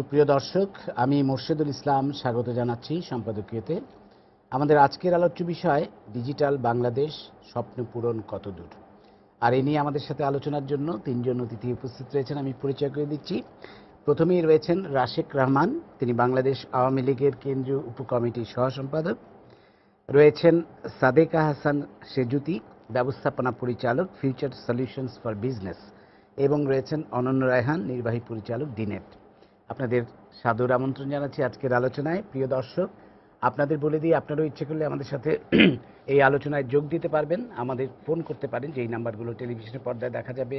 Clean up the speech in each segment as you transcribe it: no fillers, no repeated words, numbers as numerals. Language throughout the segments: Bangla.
সুপ্রিয় দর্শক, আমি মোর্শেদুল ইসলাম স্বাগত জানাচ্ছি সম্পাদকীয়তে। আমাদের আজকের আলোচ্য বিষয় ডিজিটাল বাংলাদেশ, স্বপ্ন পূরণ কতদূর। আর এ নিয়ে আমাদের সাথে আলোচনার জন্য তিনজন অতিথি উপস্থিত রয়েছেন। আমি পরিচয় করে দিচ্ছি। প্রথমেই রয়েছেন রাশেক রহমান, তিনি বাংলাদেশ আওয়ামী লীগের কেন্দ্রীয় উপকমিটির সহসম্পাদক। রয়েছেন সাদেকা হাসান সেজুতি, ব্যবস্থাপনা পরিচালক, ফিউচার সলিউশনস ফর বিজনেস। এবং রয়েছেন অনন্য রায়হান, নির্বাহী পরিচালক, ডিনেট। আপনাদের সাদর আমন্ত্রণ জানাচ্ছি আজকের আলোচনায়। প্রিয় দর্শক, আপনাদের বলে দিয়ে আপনারাও ইচ্ছে করলে আমাদের সাথে এই আলোচনায় যোগ দিতে পারবেন। আমাদের ফোন করতে পারেন, যেই নাম্বারগুলো টেলিভিশনের পর্দায় দেখা যাবে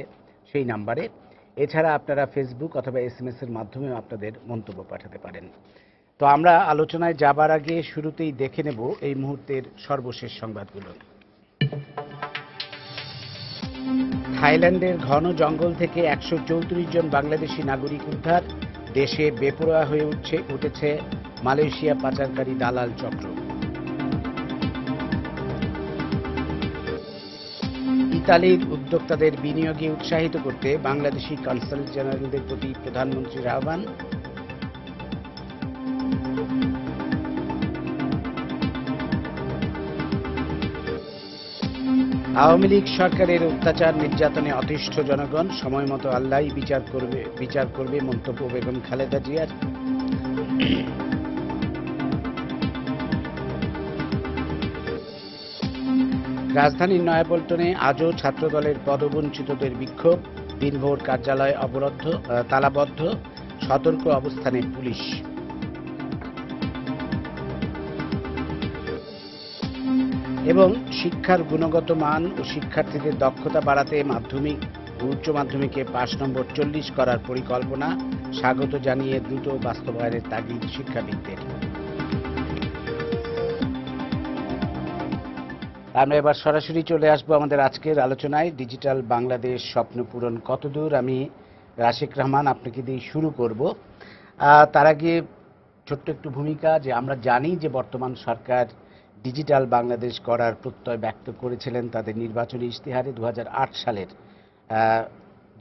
সেই নাম্বারে। এছাড়া আপনারা ফেসবুক অথবা SMS এর মাধ্যমেও আপনাদের মন্তব্য পাঠাতে পারেন। তো আমরা আলোচনায় যাবার আগে শুরুতেই দেখে নেব এই মুহূর্তের সর্বশেষ সংবাদগুলো। থাইল্যান্ডের ঘন জঙ্গল থেকে 134 জন বাংলাদেশি নাগরিক উদ্ধার। দেশে বেপরোয়া হয়ে উঠেছে মালয়েশিয়া পাচারকারী দালাল চক্র। ইতালির উদ্যোক্তাদের বিনিয়োগে উৎসাহিত করতে বাংলাদেশি কনসাল জেনারেলদের প্রতি প্রধানমন্ত্রীর আহ্বান। আওয়ামী লীগ সরকারের অত্যাচার নির্যাতনে অতিষ্ঠ জনগণ, সময় মতো আল্লাহই বিচার করবে মন্তব্য বেগম খালেদা জিয়ার। রাজধানীর নয়াপল্টনে আজও ছাত্রদলের পদবঞ্চিতদের বিক্ষোভ, দিনভর কার্যালয় তালাবদ্ধ, সতর্ক অবস্থানে পুলিশ। এবং শিক্ষার গুণগত মান ও শিক্ষার্থীদের দক্ষতা বাড়াতে মাধ্যমিক ও উচ্চ মাধ্যমিকে পাস নম্বর 40 করার পরিকল্পনা, স্বাগত জানিয়ে দ্রুত বাস্তবায়নের তাগিদ শিক্ষাবিদদের। আমরা এবার সরাসরি চলে আসবো আমাদের আজকের আলোচনায়, ডিজিটাল বাংলাদেশ, স্বপ্ন পূরণ কতদূর। আমি রাশেক রহমান আপনাকে দিয়ে শুরু করব। তার আগে ছোট্ট একটু ভূমিকা, যে আমরা জানি যে বর্তমান সরকার ডিজিটাল বাংলাদেশ করার প্রত্যয় ব্যক্ত করেছিলেন তাদের নির্বাচনী ইশতেহারে 2008 সালের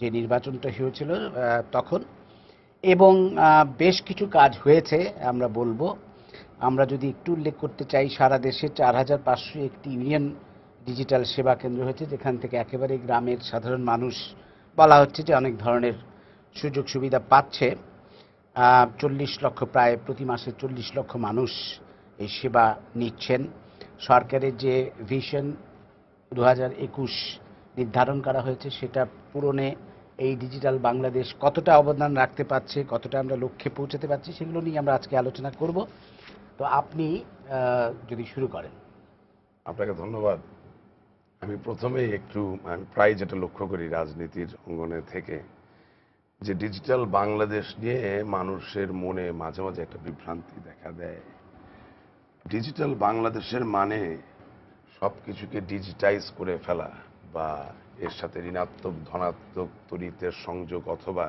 যে নির্বাচনটা হয়েছিল তখন, এবং বেশ কিছু কাজ হয়েছে আমরা বলবো। আমরা যদি একটু উল্লেখ করতে চাই, সারা দেশে 4501টি ইউনিয়ন ডিজিটাল সেবা কেন্দ্র হয়েছে, যেখান থেকে একেবারে গ্রামের সাধারণ মানুষ বলা হচ্ছে যে অনেক ধরনের সুযোগ সুবিধা পাচ্ছে। 40 লক্ষ, প্রায় প্রতি মাসে 40 লক্ষ মানুষ এই সেবা নিচ্ছেন। সরকারের যে ভিশন 2021 নির্ধারণ করা হয়েছে, সেটা পূরণে এই ডিজিটাল বাংলাদেশ কতটা অবদান রাখতে পারছে, কতটা আমরা লক্ষ্যে পৌঁছাতে পারছি, সেগুলো নিয়ে আমরা আজকে আলোচনা করব। তো আপনি যদি শুরু করেন। আপনাকে ধন্যবাদ। আমি প্রথমেই আমি প্রায় যেটা লক্ষ্য করি রাজনীতির অঙ্গনে থেকে, যে ডিজিটাল বাংলাদেশ নিয়ে মানুষের মনে মাঝে মাঝে একটা বিভ্রান্তি দেখা দেয়। ডিজিটাল বাংলাদেশের মানে সবকিছুকে ডিজিটাইজ করে ফেলা, বা এর সাথে ঋণাত্মক ধনাত্মক তড়িতের সংযোগ অথবা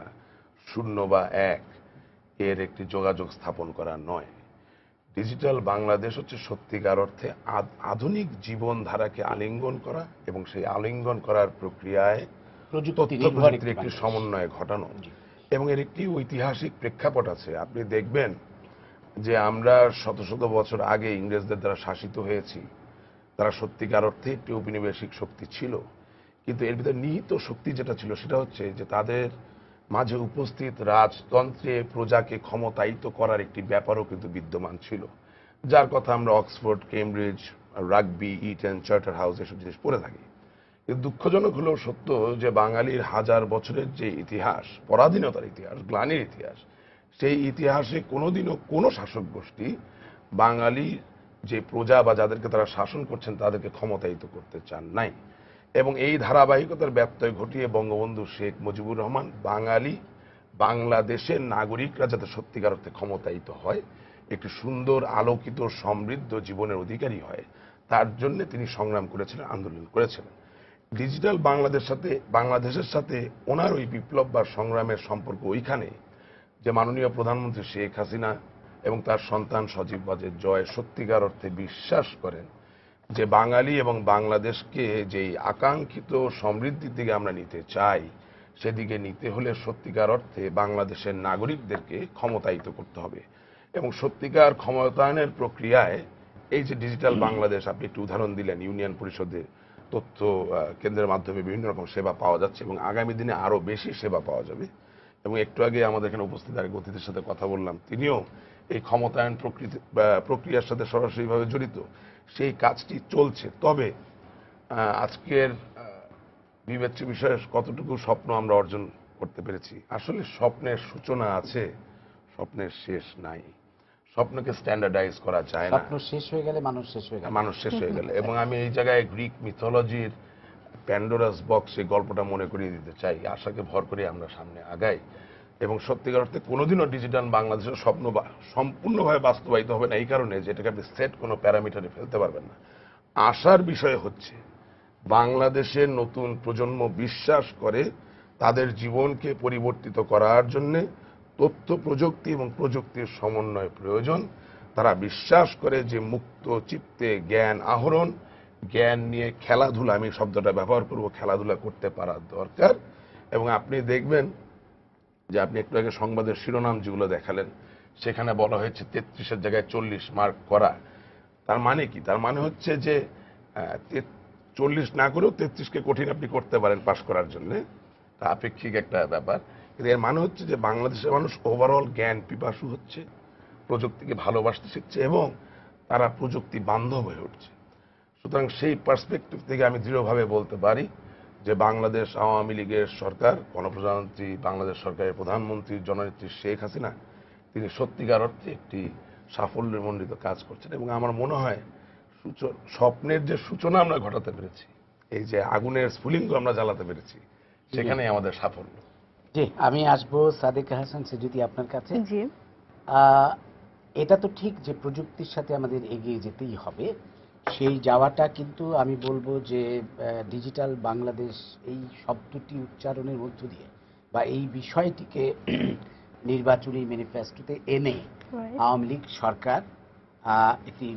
0 বা 1 এর একটি যোগাযোগ স্থাপন করা নয়। ডিজিটাল বাংলাদেশ হচ্ছে সত্যিকার অর্থে আধুনিক জীবনধারাকে আলিঙ্গন করা এবং সেই আলিঙ্গন করার প্রক্রিয়ায় প্রযুক্তির একটি সমন্বয় ঘটানো। এবং এর একটি ঐতিহাসিক প্রেক্ষাপট আছে। আপনি দেখবেন যে আমরা শত শত বছর আগে ইংরেজদের দ্বারা শাসিত হয়েছি। তারা সত্যিকার অর্থে একটি ঔপনিবেশিক শক্তি ছিল, কিন্তু এর ভিতরে নিহিত শক্তি যেটা ছিল সেটা হচ্ছে যে তাদের মাঝে উপস্থিত রাজতন্ত্রে প্রজাকে ক্ষমতায়িত করার একটি ব্যাপারও কিন্তু বিদ্যমান ছিল, যার কথা আমরা Oxford, Cambridge, Rugby, Eton, Charterhouse এসব জিনিস পড়ে থাকি। কিন্তু দুঃখজনক হলেও সত্য যে বাঙালির হাজার বছরের যে ইতিহাস, পরাধীনতার ইতিহাস, গ্লানির ইতিহাস, সেই ইতিহাসে কোনোদিনও কোনো শাসক গোষ্ঠী বাঙালি যে প্রজা বা যাদেরকে তারা শাসন করছেন তাদেরকে ক্ষমতায়িত করতে চান নাই। এবং এই ধারাবাহিকতার ব্যত্যয় ঘটিয়ে বঙ্গবন্ধু শেখ মুজিবুর রহমান বাংলাদেশের নাগরিকরা যাতে সত্যিকার অর্থে ক্ষমতায়িত হয়, একটি সুন্দর আলোকিত সমৃদ্ধ জীবনের অধিকারী হয়, তার জন্য তিনি সংগ্রাম করেছিলেন, আন্দোলন করেছিলেন। ডিজিটাল বাংলাদেশের সাথে ওনার ওই বিপ্লব বা সংগ্রামের সম্পর্ক ওইখানে যে মাননীয় প্রধানমন্ত্রী শেখ হাসিনা এবং তার সন্তান সজীব ওয়াজেদ জয় সত্যিকার অর্থে বিশ্বাস করেন যে বাঙালি এবং বাংলাদেশকে যেই আকাঙ্ক্ষিত সমৃদ্ধির দিকে আমরা নিতে চাই, সেদিকে নিতে হলে সত্যিকার অর্থে বাংলাদেশের নাগরিকদেরকে ক্ষমতায়িত করতে হবে এবং সত্যিকার ক্ষমতায়নের প্রক্রিয়ায় এই যে ডিজিটাল বাংলাদেশ, আপনি একটু উদাহরণ দিলেন, ইউনিয়ন পরিষদে তথ্য কেন্দ্রের মাধ্যমে বিভিন্ন রকম সেবা পাওয়া যাচ্ছে এবং আগামী দিনে আরো বেশি সেবা পাওয়া যাবে। এবং একটু আগে আমাদের এখানে উপস্থিত আরেক অতিথির সাথে কথা বললাম, তিনিও এই ক্ষমতায়ন প্রক্রিয়ার সাথে সরাসরিভাবে জড়িত। সেই কাজটি চলছে। তবে আজকের বিবেচ্য বিষয়ে কতটুকু স্বপ্ন আমরা অর্জন করতে পেরেছি? আসলে স্বপ্নের সূচনা আছে, স্বপ্নের শেষ নাই। স্বপ্নকে স্ট্যান্ডার্ডাইজ করা যায় না। স্বপ্ন শেষ হয়ে গেলে মানুষ শেষ হয়ে গেল। মানুষ শেষ হয়ে গেলে। এবং আমি এই জায়গায় গ্রিক মিথোলজির প্যান্ডোরাস বক্স এই গল্পটা মনে করিয়ে দিতে চাই। আশাকে ভর করে আমরা সামনে আগাই এবং সত্যিকার অর্থে কোনোদিনও ডিজিটাল বাংলাদেশের স্বপ্ন সম্পূর্ণভাবে বাস্তবায়িত হবে না, এই কারণে যেটাকে আপনি সেট কোনো প্যারামিটারে ফেলতে পারবেন না। আশার বিষয় হচ্ছে বাংলাদেশের নতুন প্রজন্ম বিশ্বাস করে তাদের জীবনকে পরিবর্তিত করার জন্য তথ্য প্রযুক্তি এবং প্রযুক্তির সমন্বয় প্রয়োজন। তারা বিশ্বাস করে যে মুক্ত চিত্তে জ্ঞান আহরণ, জ্ঞান নিয়ে খেলাধুলা, আমি শব্দটা ব্যবহার করব, খেলাধুলা করতে পারা দরকার। এবং আপনি দেখবেন যে আপনি একটু আগে সংবাদের শিরোনাম যেগুলো দেখালেন, সেখানে বলা হয়েছে 33-এর জায়গায় 40 মার্ক করা। তার মানে কি? তার মানে হচ্ছে যে 40 না করেও 33কে কঠিন আপনি করতে পারেন পাশ করার জন্য। তা আপেক্ষিক একটা ব্যাপার। কিন্তু এর মানে হচ্ছে যে বাংলাদেশের মানুষ ওভারঅল জ্ঞান পিপাসু হচ্ছে, প্রযুক্তিকে ভালোবাসতে শিখছে এবং তারা প্রযুক্তি বান্ধব হয়ে উঠছে। সুতরাং সেই পার্সপেক্টিভ থেকে আমি দৃঢ়ভাবে বলতে পারি যে বাংলাদেশ আওয়ামী লীগের সরকার, গণপ্রজাতন্ত্রী বাংলাদেশ সরকারের প্রধানমন্ত্রী জননেত্রী শেখ হাসিনা, তিনি সত্যিকার অর্থে একটি সাফল্যমণ্ডিত কাজ করছেন এবং আমার মনে হয় স্বপ্নের যে সূচনা আমরা ঘটাতে পেরেছি, এই যে আগুনের স্ফুলিঙ্গ আমরা জ্বালাতে পেরেছি, সেখানেই আমাদের সাফল্য। জি, আমি আসবো সাদেকা হাসান সেজুতি আপনার কাছে। জি। এটা তো ঠিক যে প্রযুক্তির সাথে আমাদের এগিয়ে যেতেই হবে। সেই যাওয়াটা কিন্তু আমি বলবো যে ডিজিটাল বাংলাদেশ এই শব্দটি উচ্চারণের মধ্য দিয়ে বা এই বিষয়টিকে নির্বাচনী ম্যানিফেস্টোতে এনে আওয়ামী লীগ সরকার একটি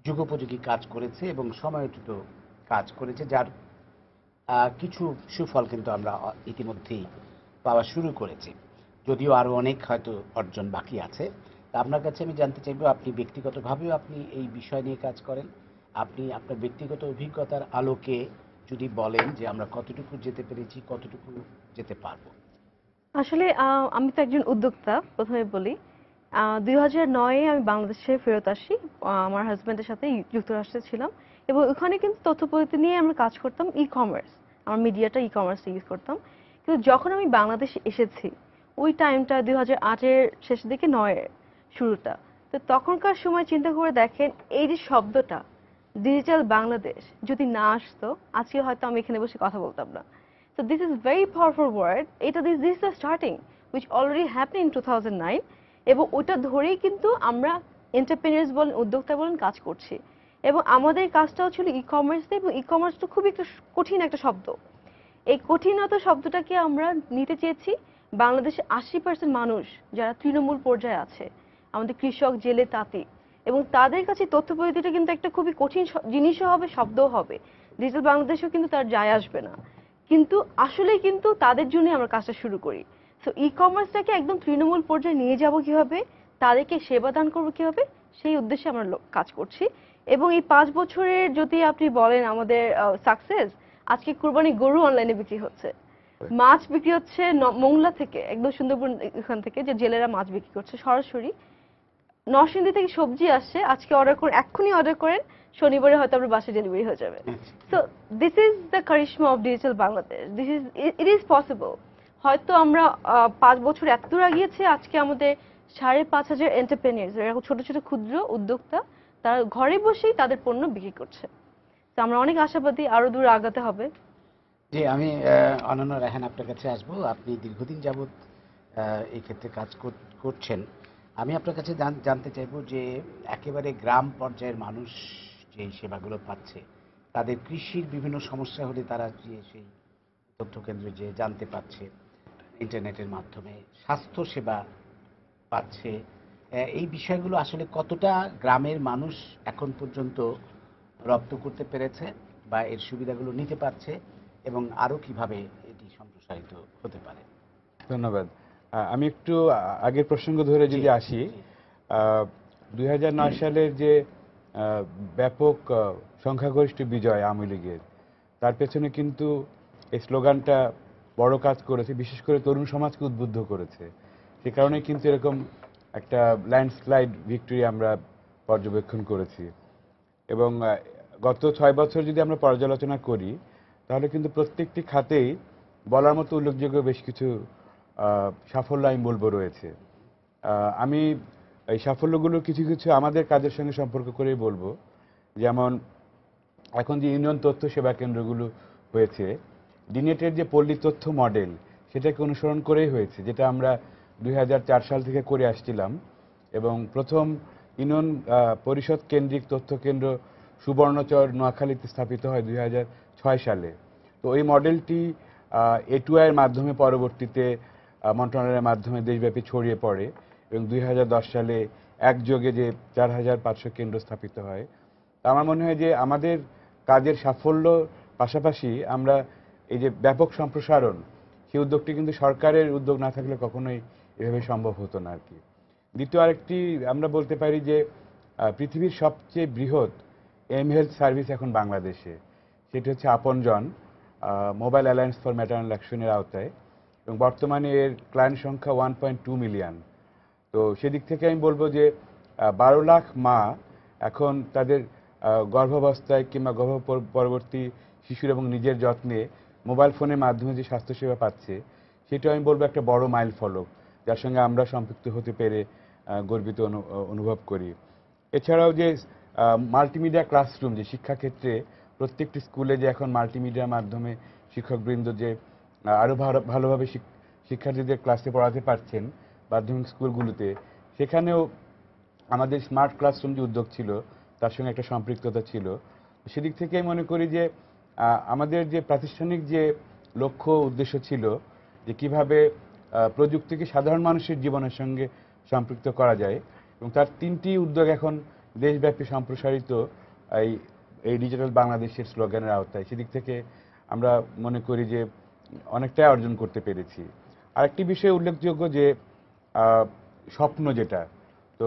যুগোপযোগী কাজ করেছে এবং সময়োচিত কাজ করেছে, যার কিছু সুফল কিন্তু আমরা ইতিমধ্যেই পাওয়া শুরু করেছি, যদিও আরো অনেক হয়তো অর্জন বাকি আছে। তা আপনার কাছে আমি জানতে চাইব, আপনি ব্যক্তিগতভাবেও আপনি এই বিষয় নিয়ে কাজ করেন, আপনি আপনার ব্যক্তিগত অভিজ্ঞতার আলোকে যদি বলেন যে আমরা কতটুকু যেতে পেরেছি, কতটুকু যেতে পারবো। আসলে আমি তো একজন উদ্যোক্তা, প্রথমে বলি। 2009-এ আমি বাংলাদেশে ফেরত আসি। আমার হাজব্যান্ডের সাথে যুক্তরাষ্ট্রে ছিলাম এবং ওখানে কিন্তু তথ্য প্রযুক্তি নিয়ে আমরা কাজ করতাম, ই-কমার্স। আমার মিডিয়াটা ই-কমার্স ইউজ করতাম। কিন্তু যখন আমি বাংলাদেশে এসেছি, ওই টাইমটা 2008-এর শেষের দিকে, 9-এর শুরুটা। তো তখনকার সময় চিন্তা করে দেখেন, এই যে শব্দটা ডিজিটাল বাংলাদেশ যদি না আসতো, আজকে হয়তো আমি এখানে বসে কথা বলতাম না। So this is very powerful word. This is the starting, which already happened in 2009. এবং ওটা ধরেই কিন্তু আমরা এন্টারপ্রেনার্স বলেন, উদ্যোক্তা বলেন, কাজ করছি। এবং আমাদের কাজটাও ছিল ই-কমার্সে, এবং ই-কমার্স তো খুবই একটা কঠিন একটা শব্দ। এই কঠিনতা শব্দটাকে আমরা নিতে চেয়েছি বাংলাদেশে 80% মানুষ যারা তৃণমূল পর্যায়ে আছে, আমাদের কৃষক, জেলে, তাঁতি, এবং তাদের কাছে তথ্য প্রযুক্তিটা কিন্তু একটা খুবই কঠিন জিনিসও হবে, শব্দও হবে। ডিজিটাল বাংলাদেশেও কিন্তু তার যায় আসবে না, কিন্তু আসলে কিন্তু তাদের জন্য আমরা কাজটা শুরু করি। সো ই-কমার্সটাকে একদম তৃণমূল পর্যায়ে নিয়ে যাব কিভাবে, তাদেরকে সেবা দান করবো কিভাবে, সেই উদ্দেশ্যে আমরা কাজ করছি। এবং এই 5 বছরের যদি আপনি বলেন আমাদের সাকসেস, আজকে কুরবানি গরু অনলাইনে বিক্রি হচ্ছে, মাছ বিক্রি হচ্ছে মোংলা থেকে, একদম সুন্দরবন এখান থেকে যে জেলেরা মাছ বিক্রি করছে সরাসরি। নরসিংদী থেকে সবজি আসছে, আজকে অর্ডার করেন, এক্ষুনি অর্ডার করেন, শনিবারে হয়তো আপনার বাসায় ডেলিভারি হয়ে যাবে। So this is the charisma of digital Bangladesh. It is possible. হয়তো আমরা 5 বছর এত দূর আগিয়েছি, আজকে আমাদের 5,500 এন্টারপ্রেনিয়ার্স, এরকম ছোট ছোট ক্ষুদ্র উদ্যোক্তা, তারা ঘরে বসেই তাদের পণ্য বিক্রি করছে। তো আমরা অনেক আশাবাদী, আরো দূর আগাতে হবে। জি, আমি অনন্য রায়হান আপনার কাছে আসবো। আপনি দীর্ঘদিন যাবৎ এই ক্ষেত্রে কাজ করছেন। আমি আপনার কাছে জানতে চাইবো যে একেবারে গ্রাম পর্যায়ের মানুষ যে সেবাগুলো পাচ্ছে, তাদের কৃষির বিভিন্ন সমস্যা হলে তারা যে সেই তথ্য কেন্দ্রে যে জানতে পারছে, ইন্টারনেটের মাধ্যমে স্বাস্থ্য সেবা পাচ্ছে, এই বিষয়গুলো আসলে কতটা গ্রামের মানুষ এখন পর্যন্ত রপ্ত করতে পেরেছে বা এর সুবিধাগুলো নিতে পারছে এবং আরো কিভাবে এটি সম্প্রসারিত সম্প্রসারিত হতে পারে? ধন্যবাদ। আমি একটু আগের প্রসঙ্গ ধরে যদি আসি, 2009 সালের যে ব্যাপক সংখ্যাগরিষ্ঠ বিজয় আওয়ামী লীগের, তার পেছনে কিন্তু এই স্লোগানটা বড় কাজ করেছে, বিশেষ করে তরুণ সমাজকে উদ্বুদ্ধ করেছে। সে কারণে কিন্তু এরকম একটা ল্যান্ডস্লাইড ভিক্টরি আমরা পর্যবেক্ষণ করেছি। এবং গত 6 বছর যদি আমরা পর্যালোচনা করি, তাহলে কিন্তু প্রত্যেকটি খাতেই বলার মতো উল্লেখযোগ্য বেশ কিছু সাফল্য আমি বলবো রয়েছে। আমি এই সাফল্যগুলোর কিছু কিছু আমাদের কাজের সঙ্গে সম্পর্ক করেই বলবো। যেমন এখন যে ইউনিয়ন তথ্য সেবা কেন্দ্রগুলো হয়েছে, ডিনেটের যে পল্লী তথ্য মডেল, সেটাকে অনুসরণ করেই হয়েছে, যেটা আমরা 2004 সাল থেকে করে আসছিলাম। এবং প্রথম ইউনিয়ন পরিষদ কেন্দ্রিক তথ্য কেন্দ্র সুবর্ণচর নোয়াখালীতে স্থাপিত হয় 2006 সালে। তো এই মডেলটি এটুআইয়ের মাধ্যমে পরবর্তীতে মন্ত্রণালয়ের মাধ্যমে দেশব্যাপী ছড়িয়ে পড়ে এবং 2010 সালে একযোগে যে 4500 কেন্দ্র স্থাপিত হয়। আমার মনে হয় যে আমাদের কাজের সাফল্য পাশাপাশি আমরা এই যে ব্যাপক সম্প্রসারণ, সেই উদ্যোগটি কিন্তু সরকারের উদ্যোগ না থাকলে কখনোই এভাবে সম্ভব হতো না আর কি। দ্বিতীয় আরেকটি আমরা বলতে পারি যে পৃথিবীর সবচেয়ে বৃহৎ হেলথ সার্ভিস এখন বাংলাদেশে, সেটি হচ্ছে আপনজন মোবাইল অ্যালায়েন্স ফর ম্যাটারনাল অ্যাকশনের আওতায়, এবং বর্তমানে এর ক্লায়েন্ট সংখ্যা 1.2 মিলিয়ন। তো সেদিক থেকে আমি বলবো যে 12 লাখ মা এখন তাদের গর্ভাবস্থায় কিংবা গর্ভ পরবর্তী শিশুর এবং নিজের যত্নে মোবাইল ফোনের মাধ্যমে যে স্বাস্থ্যসেবা পাচ্ছে, সেটা আমি বলবো একটা বড় মাইল ফলক, যার সঙ্গে আমরা সম্পৃক্ত হতে পেরে গর্বিত অনুভব করি। এছাড়াও যে মাল্টিমিডিয়া ক্লাসরুম, যে শিক্ষাক্ষেত্রে প্রত্যেকটি স্কুলে যে এখন মাল্টিমিডিয়ার মাধ্যমে শিক্ষকবৃন্দ যে আরও ভালোভাবে শিক্ষার্থীদের ক্লাসে পড়াতে পারছেন মাধ্যমিক স্কুলগুলোতে, সেখানেও আমাদের স্মার্ট ক্লাসরুম যে উদ্যোগ ছিল, তার সঙ্গে একটা সম্পৃক্ততা ছিল। সেদিক থেকে মনে করি যে আমাদের যে প্রাতিষ্ঠানিক যে লক্ষ্য উদ্দেশ্য ছিল, যে কিভাবে প্রযুক্তিকে সাধারণ মানুষের জীবনের সঙ্গে সম্পৃক্ত করা যায়, এবং তার 3টি উদ্যোগ এখন দেশব্যাপী সম্প্রসারিত এই ডিজিটাল বাংলাদেশের স্লোগানের আওতায়। সেদিক থেকে আমরা মনে করি যে অনেকটাই অর্জন করতে পেরেছি। আরেকটি বিষয় উল্লেখযোগ্য যে স্বপ্ন, যেটা তো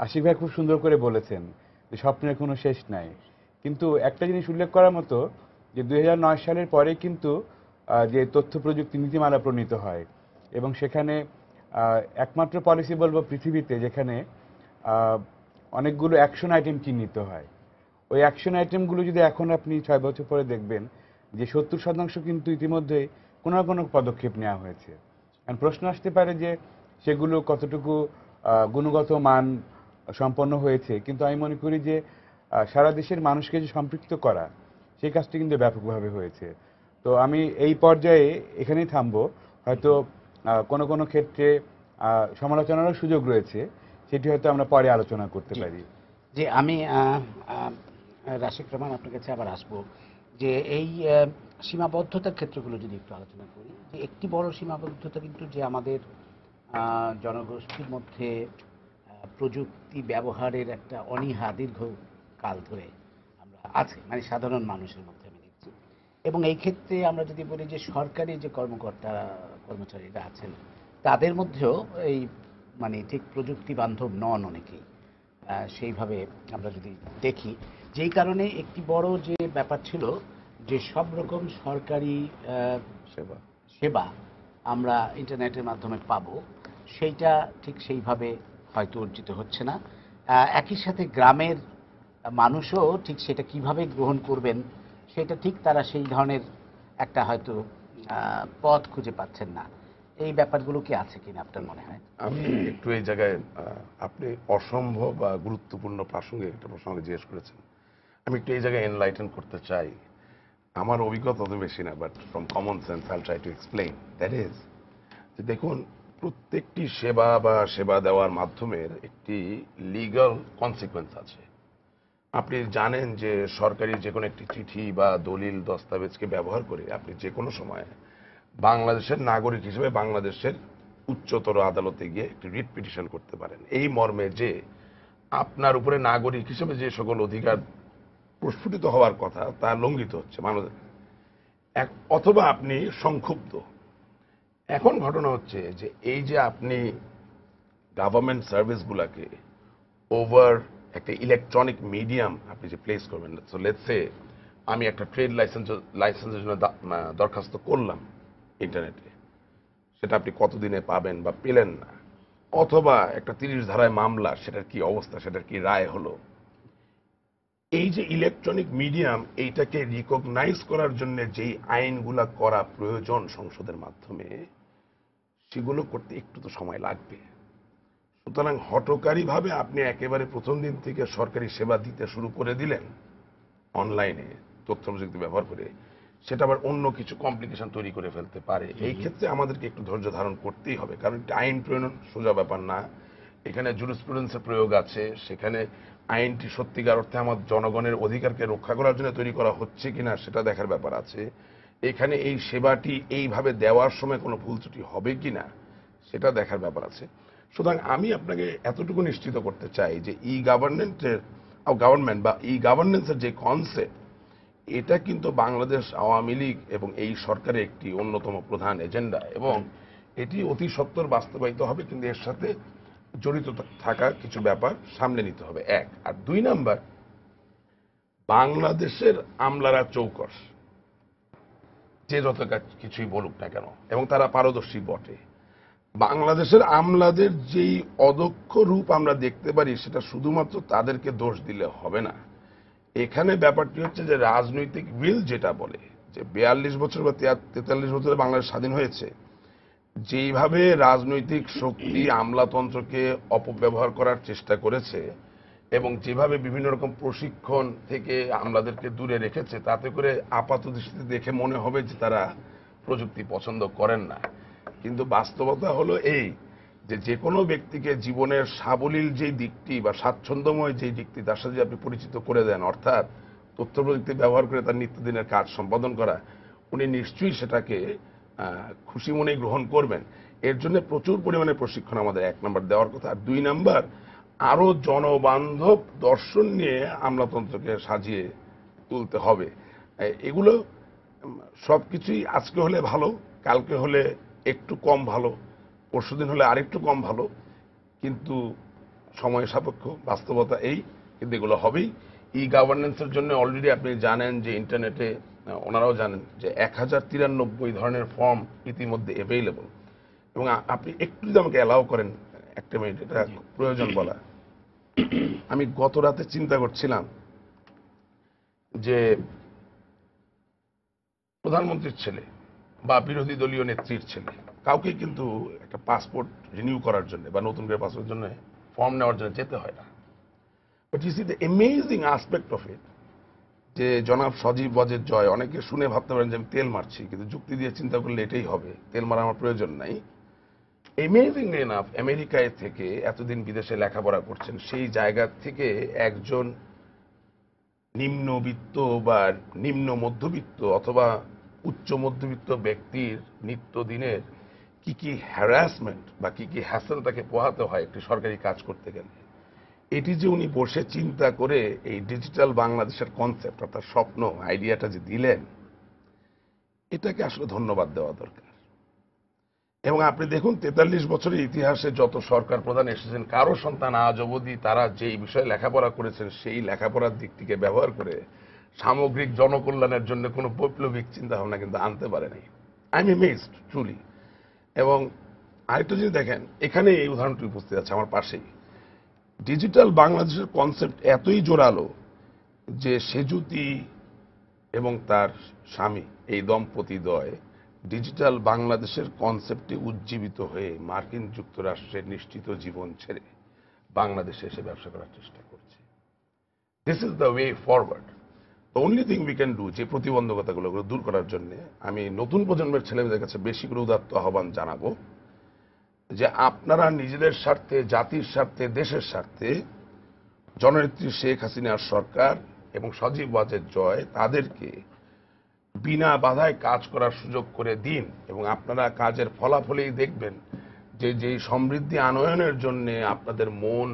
আশিক ভাই খুব সুন্দর করে বলেছেন যে স্বপ্নের কোনো শেষ নাই। কিন্তু একটা জিনিস উল্লেখ করার মতো যে 2009 সালের পরে কিন্তু যে তথ্য প্রযুক্তি নীতিমালা প্রণীত হয়, এবং সেখানে একমাত্র পলিসি বলবো পৃথিবীতে যেখানে অনেকগুলো অ্যাকশন আইটেম চিহ্নিত হয়। ওই অ্যাকশন আইটেমগুলো যদি এখন আপনি 6 বছর পরে দেখবেন যে 70% কিন্তু ইতিমধ্যে কোনো না কোনো পদক্ষেপ নেওয়া হয়েছে। কারণ প্রশ্ন আসতে পারে যে সেগুলো কতটুকু গুণগত মান সম্পন্ন হয়েছে, কিন্তু আমি মনে করি যে সারা দেশের মানুষকে যে সম্পৃক্ত করা, সেই কাজটি কিন্তু ব্যাপকভাবে হয়েছে। তো আমি এই পর্যায়ে এখানেই থামবো। হয়তো কোনো কোনো ক্ষেত্রে সমালোচনারও সুযোগ রয়েছে, সেটি হয়তো আমরা পরে আলোচনা করতে পারি। যে আমি রাশিক রহমান আপনার কাছে আবার আসবো, যে এই সীমাবদ্ধতার ক্ষেত্রগুলো যদি একটু আলোচনা করি, যে একটি বড় সীমাবদ্ধতা কিন্তু যে আমাদের জনগোষ্ঠীর মধ্যে প্রযুক্তি ব্যবহারের একটা অনীহা দীর্ঘকাল ধরে আমরা আছে, মানে সাধারণ মানুষের মধ্যে আমি দেখছি। এবং এই ক্ষেত্রে আমরা যদি বলি যে সরকারি যে কর্মচারীরা আছেন, তাদের মধ্যেও এই মানে ঠিক প্রযুক্তি বান্ধব নন অনেকেই, সেইভাবে আমরা যদি দেখি। যেই কারণে একটি বড় যে ব্যাপার ছিল যে সব রকম সরকারি সেবা আমরা ইন্টারনেটের মাধ্যমে পাবো, সেইটা ঠিক সেইভাবে হয়তো অর্জিত হচ্ছে না। একই সাথে গ্রামের মানুষও ঠিক সেটা কিভাবে গ্রহণ করবেন, সেটা ঠিক তারা সেই ধরনের একটা হয়তো পথ খুঁজে পাচ্ছেন না। এই ব্যাপারগুলো কি আছে কিনা আপনার মনে হয়? আমি একটু এই জায়গায় আপনি অসম্ভব বা গুরুত্বপূর্ণ প্রাসঙ্গিক একটা প্রসঙ্গ জিজ্ঞেস করেছেন, আমি একটু এই জায়গায় এনলাইটেন করতে চাই। আমার অভিজ্ঞতা অত বেশি না, বাট ফ্রম কমন সেন্স আইল try to explain that is, যে দেখুন, প্রত্যেকটি সেবা বা সেবা দেওয়ার মাধ্যমের একটি লিগ্যাল কনসিকুয়েন্স আছে। আপনি জানেন যে সরকারি যে কোনো একটি চিঠি বা দলিল দস্তাবেজকে ব্যবহার করে আপনি যে কোনো সময় বাংলাদেশের নাগরিক হিসেবে বাংলাদেশের উচ্চতর আদালতে গিয়ে একটি রিট পিটিশন করতে পারেন, এই মর্মে যে আপনার উপরে নাগরিক হিসেবে যে সকল অধিকার প্রস্ফুটিত হওয়ার কথা তা লঙ্ঘিত হচ্ছে মানুষ। অথবা আপনি সংক্ষুব্ধ এখন ঘটনা হচ্ছে যে এই যে আপনি গভর্নমেন্ট সার্ভিসগুলোকে ওভার একটা ইলেকট্রনিক মিডিয়াম আপনি যে প্লেস করবেন, সো লেটস সে আমি একটা ট্রেড লাইসেন্সের জন্য দরখাস্ত করলাম ইন্টারনেটে, সেটা আপনি কতদিনে পাবেন বা পেলেন না, অথবা একটা 30 ধারায় মামলা, সেটার কি অবস্থা, সেটার কি রায় হলো। এই যে ইলেকট্রনিক মিডিয়াম, এইটাকে রিকগনাইজ করার জন্য যেই আইনগুলা করা প্রয়োজন সংসদের মাধ্যমে, সেগুলো করতে একটু তো সময় লাগবে। সুতরাং হঠকারীভাবে আপনি একেবারে প্রথম দিন থেকে সরকারি সেবা দিতে শুরু করে দিলেন অনলাইনে তথ্য প্রযুক্তি ব্যবহার করে, সেটা আবার অন্য কিছু কমপ্লিকেশন তৈরি করে ফেলতে পারে। এই ক্ষেত্রে আমাদেরকে একটু ধৈর্য ধারণ করতেই হবে, কারণ এটা আইন প্রণয়ন সোজা ব্যাপার না। এখানে জুরিসপ্রুডেন্সের প্রয়োগ আছে, সেখানে আইনটি সত্যিকার অর্থে আমার জনগণের অধিকারকে রক্ষা করার জন্য তৈরি করা হচ্ছে কিনা সেটা দেখার ব্যাপার আছে। এখানে এই সেবাটি এইভাবে দেওয়ার সময় কোনো ভুল ত্রুটি হবে কিনা সেটা দেখার ব্যাপার আছে। সুতরাং আমি আপনাকে এতটুকু নিশ্চিত করতে চাই যে গভর্নমেন্ট বা গভর্নেন্সের যে কনসেপ্ট, এটা কিন্তু বাংলাদেশ আওয়ামী লীগ এবং এই সরকারের একটি অন্যতম প্রধান এজেন্ডা, এবং এটি অতি সত্বর বাস্তবায়িত হবে। কিন্তু এর সাথে জড়িত থাকা কিছু ব্যাপার সামনে নিতে হবে, এক। আর 2 নাম্বার, বাংলাদেশের আমলারা চৌকস, যে যত কিছুই বলুক না কেন, এবং তারা পারদর্শী বটে, বাংলাদেশের আমলাদের যেই অদক্ষ রূপ আমরা দেখতে পারি, সেটা শুধুমাত্র তাদেরকে দোষ দিলে হবে না। এখানে ব্যাপারটি হচ্ছে যে রাজনৈতিক উইল যেটা বলে যে 42 বছর বা 43 বছরে বাংলাদেশ স্বাধীন হয়েছে, যেইভাবে রাজনৈতিক শক্তি আমলাতন্ত্রকে অপব্যবহার করার চেষ্টা করেছে এবং যেভাবে বিভিন্ন রকম প্রশিক্ষণ থেকে আমলাদেরকে দূরে রেখেছে, তাতে করে আপাত দৃষ্টিতে দেখে মনে হবে যে তারা প্রযুক্তি পছন্দ করেন না। কিন্তু বাস্তবতা হলো এই যে যে কোনো ব্যক্তিকে জীবনের সাবলীল যে দিকটি বা স্বাচ্ছন্দ্যময় যে দিকটি তার সাথে আপনি পরিচিত করে দেন, অর্থাৎ তথ্য প্রযুক্তি ব্যবহার করে তার নিত্যদিনের কাজ সম্পাদন করা, উনি নিশ্চয়ই সেটাকে খুশি মনে গ্রহণ করবেন। এর জন্য প্রচুর পরিমাণে প্রশিক্ষণ আমাদের 1 নম্বর দেওয়ার কথা। আর 2 নম্বর, আরো জনবান্ধব দর্শন নিয়ে আমলাতন্ত্রকে সাজিয়ে তুলতে হবে। এগুলো সবকিছুই আজকে হলে ভালো, কালকে হলে একটু কম ভালো, পরশুদিন হলে আরেকটু কম ভালো, কিন্তু সময় সাপেক্ষ, বাস্তবতা এই। কিন্তু এগুলো হবেই। গভর্নেন্সের জন্য অলরেডি আপনি জানেন যে ইন্টারনেটে, ওনারাও জানেন যে 1093 ধরনের ফর্ম ইতিমধ্যে অ্যাভেইলেবল। এবং আপনি একটু যদি আমাকে অ্যালাউ করেন 1 মিনিট, এটা প্রয়োজন বলা। আমি গত রাতে চিন্তা করছিলাম যে প্রধানমন্ত্রীর ছেলে বা বিরোধী দলীয় নেত্রীর ছেলে কাউকে কিন্তু একটা পাসপোর্ট রিনিউ করার জন্য বা নতুন করে পাসপোর্টের জন্য ফর্ম নেওয়ার জন্য যেতে হয় না। But you see the amazing aspect of it, যে জনাব সজীব ওয়াজেদ জয়, অনেকে শুনে ভাবতে পারেন যে আমি তেল মারছি, কিন্তু যুক্তি দিয়ে চিন্তা করলে এটাই হবে, তেল মারা আমার প্রয়োজন নাই। অ্যামেজিংলি এনাফ, আমেরিকায় থেকে এতদিন বিদেশে লেখাপড়া করছেন, সেই জায়গা থেকে একজন নিম্নবিত্ত বা নিম্ন মধ্যবিত্ত অথবা উচ্চ মধ্যবিত্ত ব্যক্তির নিত্যদিনের কি কি হ্যারাসমেন্ট বা কি কি হ্যাসেল তাকে পোহাতে হয় একটি সরকারি কাজ করতে গেলে, এটি যে উনি বসে চিন্তা করে এই ডিজিটাল বাংলাদেশের কনসেপ্ট অর্থাৎ স্বপ্ন আইডিয়াটা যে দিলেন, এটাকে আসলে ধন্যবাদ দেওয়া দরকার। এবং আপনি দেখুন 43 বছরের ইতিহাসে যত সরকার প্রধান এসেছেন, কারো সন্তান আজ অবধি তারা যেই বিষয়ে লেখাপড়া করেছেন সেই লেখাপড়ার দিকটিকে ব্যবহার করে সামগ্রিক জনকল্যাণের জন্য কোনো বৈপ্লবিক চিন্তা ভাবনা কিন্তু আনতে পারেনি। I am amazed truly. এবং আরেকটা জিনিস দেখেন, এখানে এই উদাহরণটি উপস্থিত আছে আমার পাশেই। ডিজিটাল বাংলাদেশের কনসেপ্ট এতই জোরালো যে সেজুতি এবং তার স্বামী, এই দম্পতিদ্বয় ডিজিটাল বাংলাদেশের কনসেপ্টে উজ্জীবিত হয়ে মার্কিন যুক্তরাষ্ট্রের নিশ্চিত জীবন ছেড়ে বাংলাদেশে এসে ব্যবসা করার চেষ্টা করছে। This is the way forward. The only thing we can do, যে প্রতিবন্ধকতাগুলো দূর করার জন্য আমি নতুন প্রজন্মের ছেলেমেয়েদের কাছে বেশি করে উদাত্ত আহ্বান জানাবো যে আপনারা নিজেদের স্বার্থে, জাতির স্বার্থে, দেশের স্বার্থে জননেত্রী শেখ হাসিনার সরকার এবং সজীব ওয়াজেদ জয় তাদেরকে বিনা বাধায় কাজ করার সুযোগ করে দিন। এবং আপনারা কাজের ফলাফলেই দেখবেন যে যেই সমৃদ্ধি আনয়নের জন্য আপনাদের মন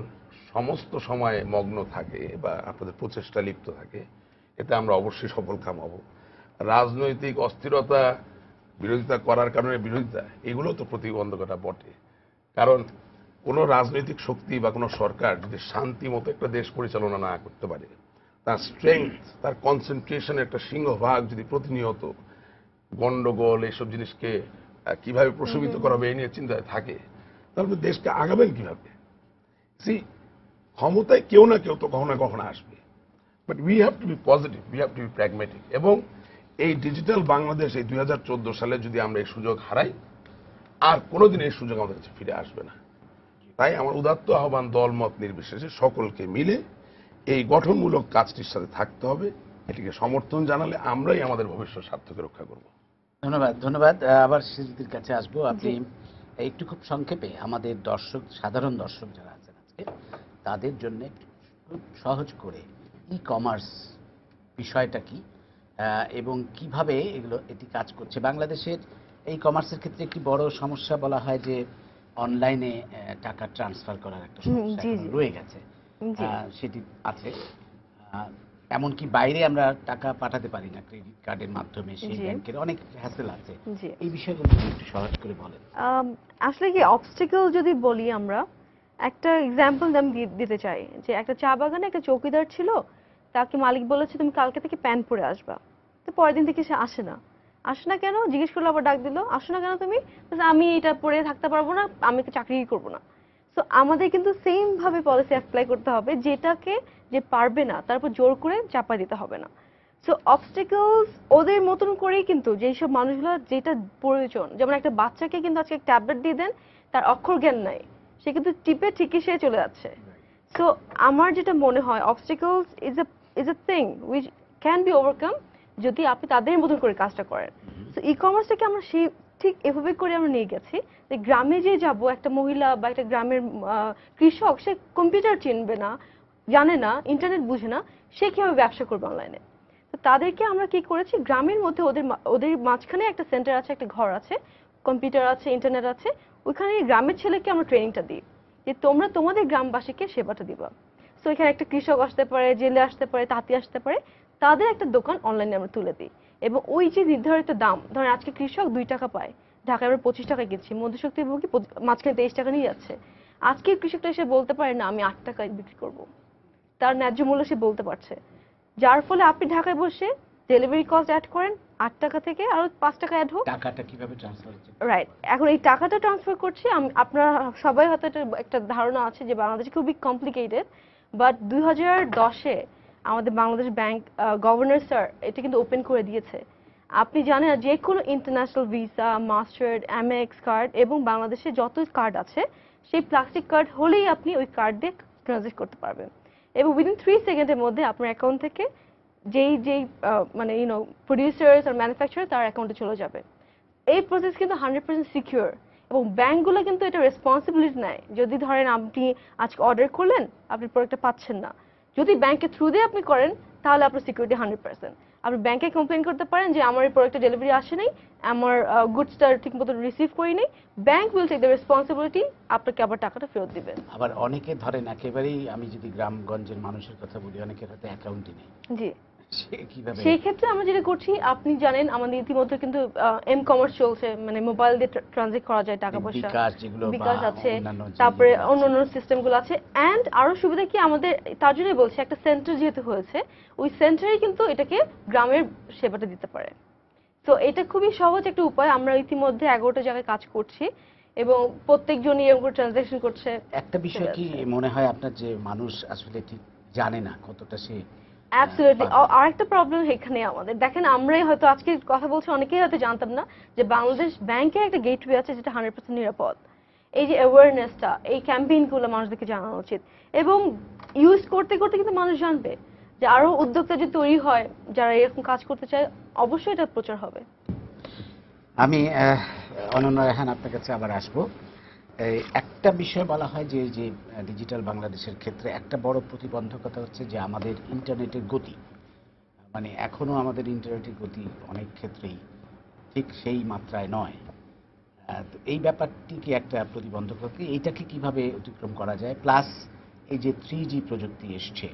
সমস্ত সময় মগ্ন থাকে বা আপনাদের প্রচেষ্টা লিপ্ত থাকে, এতে আমরা অবশ্যই সফল কামাবো। রাজনৈতিক অস্থিরতা বিরোধিতা করার কারণে বিরোধিতা, এগুলো তো প্রতিবন্ধকতা বটে। কারণ কোনো রাজনৈতিক শক্তি বা কোনো সরকার যদি শান্তি মতো একটা দেশ পরিচালনা না করতে পারে, তার স্ট্রেংথ, তার কনসেন্ট্রেশনের একটা সিংহভাগ যদি প্রতিনিয়ত গন্ডগোল এইসব জিনিসকে কিভাবে প্রশমিত করাবে এই নিয়ে চিন্তায় থাকে, তাহলে দেশকে আগাবেন কিভাবে? সি, ক্ষমতায় কেউ না কেউ তো কখনো না কখনো আসবে, but we have to be positive, we have to be pragmatic. এবং এই ডিজিটাল বাংলাদেশ এই 2014 সালে যদি আমরা এই সুযোগ হারাই, আর কোনোদিন এই সুযোগ আমাদের কাছে ফিরে আসবে না। তাই আমার উদাত্ত আহ্বান, দলমত নির্বিশেষে সকলকে মিলে এই গঠনমূলক কাজটির সাথে থাকতে হবে। এটিকে সমর্থন জানালে আমরাই আমাদের ভবিষ্যৎ স্বার্থকে রক্ষা করব। ধন্যবাদ, ধন্যবাদ। আবার শিশুদের কাছে আসবো। আপনি একটু খুব সংক্ষেপে আমাদের দর্শক, সাধারণ দর্শক যারা আছেন আজকে, তাদের জন্য খুব সহজ করে ই কমার্স বিষয়টা কি এবং কিভাবে এটি কাজ করছে। বাংলাদেশের এই কমার্সের ক্ষেত্রে একটি বড় সমস্যা বলা হয় যে অনলাইনে টাকা ট্রান্সফার করার একটা সমস্যা এখনো রয়ে গেছে, সেটি আছে। এমনকি বাইরে আমরা টাকা পাঠাতে পারি না ক্রেডিট কার্ডের মাধ্যমে, সেই ব্যাংকের অনেক হ্যাসেল আছে। এই বিষয়গুলো একটু সহজ করে বলেন। আসলে কি অবস্টাকেল যদি বলি, আমরা একটা এক্সাম্পল আমি দিতে চাই যে একটা চা বাগানে একটা চৌকিদার ছিল, তাকে মালিক বলেছে তুমি কালকে থেকে প্যান্ট পরে আসবা। তো পরের দিন থেকে সে আসে না কেন জিজ্ঞেস করলো, আবার ডাক দিল, আসো না কেন তুমি? আমি এটা পরে থাকতে পারবো না, আমি তো চাকরি করবো না। তো আমাদের কিন্তু সেম ভাবে পলিসি অ্যাপ্লাই করতে হবে, যেটাকে যে পারবে না তারপর জোর করে চাপা দিতে হবে না। সো অবস্টাকলস ওদের মতন করেই কিন্তু যেসব মানুষগুলো যেটা প্রয়োজন, যেমন একটা বাচ্চাকে কিন্তু আজকে ট্যাবলেট দিয়ে দেন, তার অক্ষর জ্ঞান নাই, সে কিন্তু টিপে ঠিকই সে চলে যাচ্ছে। সো আমার যেটা মনে হয় obstacles is a thing which can be overcome যদি আপনি তাদের মতন করে কাজটা করেন। সো ই কমার্সটাকে আমরা সেই ঠিক এভাবে করে আমরা নিয়ে গেছি যে গ্রামে যে যাব, একটা মহিলা বা একটা গ্রামের কৃষক, সে কম্পিউটার চিনবে না, জানে না, ইন্টারনেট বুঝে না, সে কিভাবে ব্যবসা করবে অনলাইনে। তো তাদেরকে আমরা কি করেছি, গ্রামের মধ্যে ওদের মাঝখানে একটা সেন্টার আছে, একটা ঘর আছে, কম্পিউটার আছে, ইন্টারনেট আছে, ওইখানে গ্রামের ছেলেকে আমরা ট্রেনিংটা দিই যে তোমরা তোমাদের গ্রামবাসীকে সেবাটা দিবা। তো এখানে একটা কৃষক আসতে পারে, জেলে আসতে পারে, তাঁতি আসতে পারে, তাদের একটা দোকান অনলাইনে আমরা তুলে দিই। এবং ওই যে নির্ধারিত দাম, ধরেন আজকে কৃষক 2 টাকা পায়, ঢাকায় আমরা 25 টাকায় কিনছি, মধ্যশক্তিভোগী মাঝখানে 23 টাকা নিয়ে যাচ্ছে। আজকে কৃষকটা এসে বলতে পারে না আমি 8 টাকায় বিক্রি করব, তার ন্যায্য মূল্য সে বলতে পারছে। যার ফলে আপনি ঢাকায় বসে ডেলিভারি কস্ট অ্যাড করেন 8 টাকা থেকে আরো 5 টাকা অ্যাড হোক, টাকাটা কিভাবে ট্রান্সফার হচ্ছে? রাইট। এখন এই টাকাটা ট্রান্সফার করছি আপনারা সবাই হয়তো একটা ধারণা আছে যে বাংলাদেশ খুবই কমপ্লিকেটেড, বাট 2010-এ আমাদের বাংলাদেশ ব্যাংক গভর্নর স্যার এটা কিন্তু ওপেন করে দিয়েছে। আপনি জানেন যে কোনো international visa, mustard, MX card এবং বাংলাদেশে যত কার্ড আছে সেই প্লাস্টিক কার্ড হলেই আপনি ওই কার্ড দিয়ে ট্রানজেক্ট করতে পারবেন এবং উইদিন 3 সেকেন্ডের মধ্যে আপনার অ্যাকাউন্ট থেকে যেই মানে প্রডিউসার্স আর ম্যানুফ্যাকচারার তার অ্যাকাউন্টে চলে যাবে। এই প্রসেস কিন্তু 100% সিকিউর এবং ব্যাংকগুলো কিন্তু এটা রেসপন্সিবিলিটি নেয়। যদি ধরেন আপনি আজকে অর্ডার করলেন, আপনি প্রোডাক্টটা পাচ্ছেন না, যদি ব্যাংকের থ্রু দিয়ে আপনি করেন তাহলে আপনার সিকিউরিটি 100%। আপনি ব্যাংকে কমপ্লেন করতে পারেন যে আমার এই প্রোডাক্টটা ডেলিভারি আসে নাই, আমার গুডসটা ঠিকমতো রিসিভ করি নাই, bank will take the responsibility, আপনাকে আবার টাকাটা ফেরত দিবেন। আবার অনেকে ধরেন একেবারেই, আমি যদি গ্রামগঞ্জের মানুষের কথা বলি, অনেকের হাতে অ্যাকাউন্টই নেই, জি, কিভাবে? সেই ক্ষেত্রে আমরা যেটা করছি, আপনি জানেন আমাদের ইতিমধ্যে কিন্তু এম কমার্স চলছে, মানে মোবাইল দিয়ে ট্রানজেক্ট করা যায় টাকা পয়সা, বিকাশ আছে, তারপরে অন্যান্য সিস্টেমগুলো আছে। অ্যান্ড আরো সুবিধা কি আমাদের, তার জন্যই বলছি একটা সেন্টার যেহেতু হয়েছে, ওই সেন্টারে কিন্তু এটাকে গ্রামের সেবাটা দিতে পারে। তো এটা খুবই সহজ একটা উপায়। আমরা ইতিমধ্যে 11টা জায়গায় কাজ করছি এবং প্রত্যেকজনই এরকম করে ট্রানজাকশন করছে। একটা বিষয় কি মনে হয় আপনার, যে মানুষ আসলে ঠিক জানে না কতটা সে? অ্যাবসলিউটলি। আরেকটা প্রবলেম এখানে আমাদের, দেখেন আমরাই হয়তো আজকে কথা বলছি, অনেকেই হয়তো জানতাম না যে বাংলাদেশ ব্যাংকের একটা গেটওয়ে আছে যেটা 100% নিরাপদ। এই যে অ্যাওয়ারনেসটা, এই ক্যাম্পেইনগুলো মানুষদেরকে জানানো উচিত এবং ইউজ করতে করতে কিন্তু মানুষ জানবে যে আরো উদ্যোক্তা যদি তৈরি হয় যারা এরকম কাজ করতে চায়, অবশ্যই এটা প্রচার হবে। আমি অনন্যা রেহান আপনার কাছে আবার আসবো। একটা বিষয় বলা হয় যে ডিজিটাল বাংলাদেশের ক্ষেত্রে একটা বড় প্রতিবন্ধকতা হচ্ছে যে আমাদের ইন্টারনেটের গতি, মানে এখনো আমাদের ইন্টারনেটের গতি অনেক ক্ষেত্রেই ঠিক সেই মাত্রায় নয়। তো এই ব্যাপারটি কি একটা প্রতিবন্ধকতা? এইটাকে কিভাবে অতিক্রম করা যায়? প্লাস এই যে 3G প্রযুক্তি এসছে,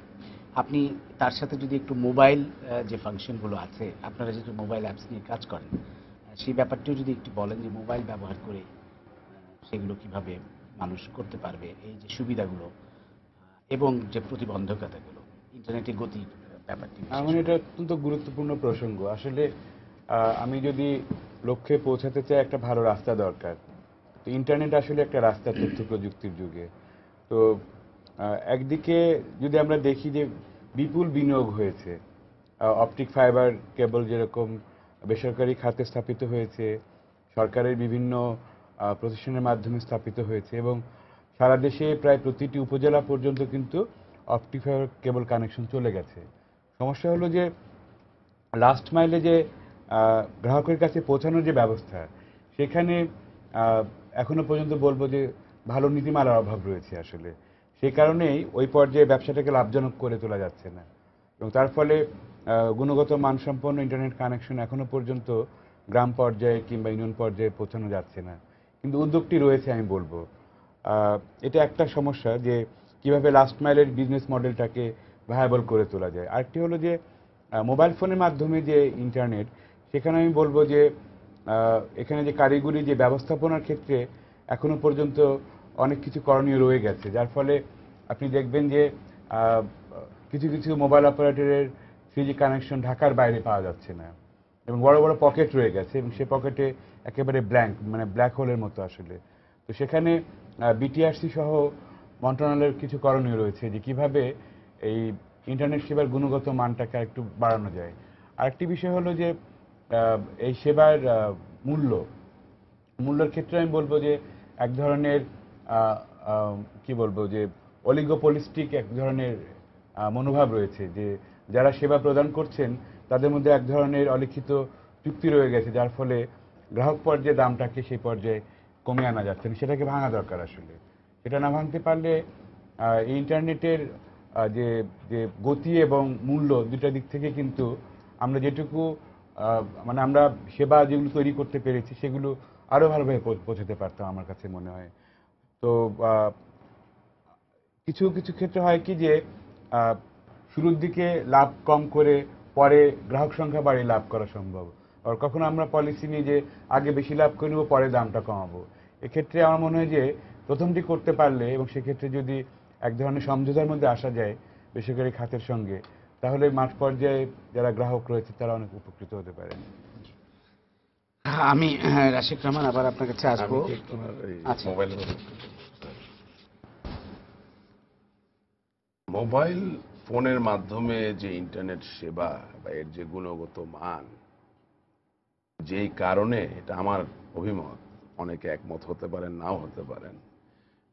আপনি তার সাথে যদি একটু মোবাইল যে ফাংশনগুলো আছে, আপনারা যেহেতু মোবাইল অ্যাপস নিয়ে কাজ করেন, সেই ব্যাপারটিও যদি একটু বলেন যে মোবাইল ব্যবহার করে সেগুলো কিভাবে মানুষ করতে পারবে, এই যে সুবিধাগুলো এবং যে প্রতিবন্ধকতাগুলো, ইন্টারনেটের গতির ব্যাপারটি বিশেষ আমার করে। এটা অত্যন্ত গুরুত্বপূর্ণ প্রসঙ্গ। আসলে আমি যদি লক্ষ্যে পৌঁছাতে চাই, একটা ভালো রাস্তা দরকার। তো ইন্টারনেট আসলে একটা রাস্তা তথ্য প্রযুক্তির যুগে। তো একদিকে যদি আমরা দেখি যে বিপুল বিনিয়োগ হয়েছে, অপটিক ফাইবার কেবল যেরকম বেসরকারি খাতে স্থাপিত হয়েছে, সরকারের বিভিন্ন প্রতিষ্ঠানের মাধ্যমে স্থাপিত হয়েছে, এবং সারা দেশে প্রায় প্রতিটি উপজেলা পর্যন্ত কিন্তু অপটিক ফাইবার কেবল কানেকশন চলে গেছে। সমস্যা হলো যে লাস্ট মাইলে যে গ্রাহকের কাছে পৌঁছানোর যে ব্যবস্থা, সেখানে এখনো পর্যন্ত বলবো যে ভালো নীতিমালার অভাব রয়েছে আসলে। সেই কারণেই ওই পর্যায়ে ব্যবসাটাকে লাভজনক করে তোলা যাচ্ছে না, এবং তার ফলে গুণগত মানসম্পন্ন ইন্টারনেট কানেকশন এখনো পর্যন্ত গ্রাম পর্যায়ে কিংবা ইউনিয়ন পর্যায়ে পৌঁছানো যাচ্ছে না। কিন্তু উদ্যোগটি রয়েছে, আমি বলবো। এটা একটা সমস্যা যে কিভাবে লাস্ট মাইলের বিজনেস মডেলটাকে ভায়াবল করে তোলা যায়। আরেকটি হলো যে মোবাইল ফোনের মাধ্যমে যে ইন্টারনেট, সেখানে আমি বলবো যে এখানে যে কারিগরি যে ব্যবস্থাপনার ক্ষেত্রে এখনো পর্যন্ত অনেক কিছু করণীয় রয়ে গেছে, যার ফলে আপনি দেখবেন যে কিছু কিছু মোবাইল অপারেটরের 3G কানেকশন ঢাকার বাইরে পাওয়া যাচ্ছে না, এবং বড় বড় পকেট রয়ে গেছে, এবং সে পকেটে একেবারে ব্ল্যাঙ্ক, মানে ব্ল্যাক হোলের মতো আসলে। তো সেখানে বিটিআরসি সহ মন্ত্রণালয়ের কিছু করণীয় রয়েছে যে কিভাবে এই ইন্টারনেট সেবার গুণগত মানটাকে একটু বাড়ানো যায়। আরেকটি বিষয় হলো যে এই সেবার মূল্য মূল্যের ক্ষেত্রে আমি বলবো যে এক ধরনের আহ, আহ, কি বলবো যে অলিগোপলিস্টিক এক ধরনের মনোভাব রয়েছে, যে যারা সেবা প্রদান করছেন তাদের মধ্যে এক ধরনের অলিখিত চুক্তি রয়ে গেছে, যার ফলে গ্রাহক পর্যায়ে দামটাকে সেই পর্যায়ে কমিয়ে আনা যাচ্ছে না। সেটাকে ভাঙা দরকার আসলে। সেটা না ভাঙতে পারলে এই ইন্টারনেটের যে যে গতি এবং মূল্য দুটা দিক থেকে কিন্তু আমরা যেটুকু মানে আমরা সেবা যেগুলো তৈরি করতে পেরেছি সেগুলো আরো ভালোভাবে পৌঁছাতে পারতাম আমার কাছে মনে হয়। তো কিছু কিছু ক্ষেত্রে হয় কি যে আহ, শুরুর দিকে লাভ কম করে পরে গ্রাহক সংখ্যা বাড়িয়ে লাভ করা সম্ভব। আর কখনো আমরা পলিসি নিয়ে যে আগে বেশি লাভ করে নেবো, পরে দামটা কমাবো। এক্ষেত্রে আমার মনে হয় যে প্রথমটি করতে পারলে, এবং সেক্ষেত্রে যদি এক ধরনের সমঝোতার মধ্যে আসা যায় বেসরকারি খাতের সঙ্গে, তাহলে মাঠ পর্যায়ে যারা গ্রাহক রয়েছে তারা অনেক উপকৃত হতে পারে। আমি রাশিক রহমান আবার আপনার কাছে আসবো। আমি কি একটু আমার এই আচ্ছা। মোবাইল ফোনের মাধ্যমে যে ইন্টারনেট সেবা বা এর যে গুণগত মান, যেই কারণে, এটা আমার অভিমত, অনেকে একমত হতে পারেন নাও হতে পারেন,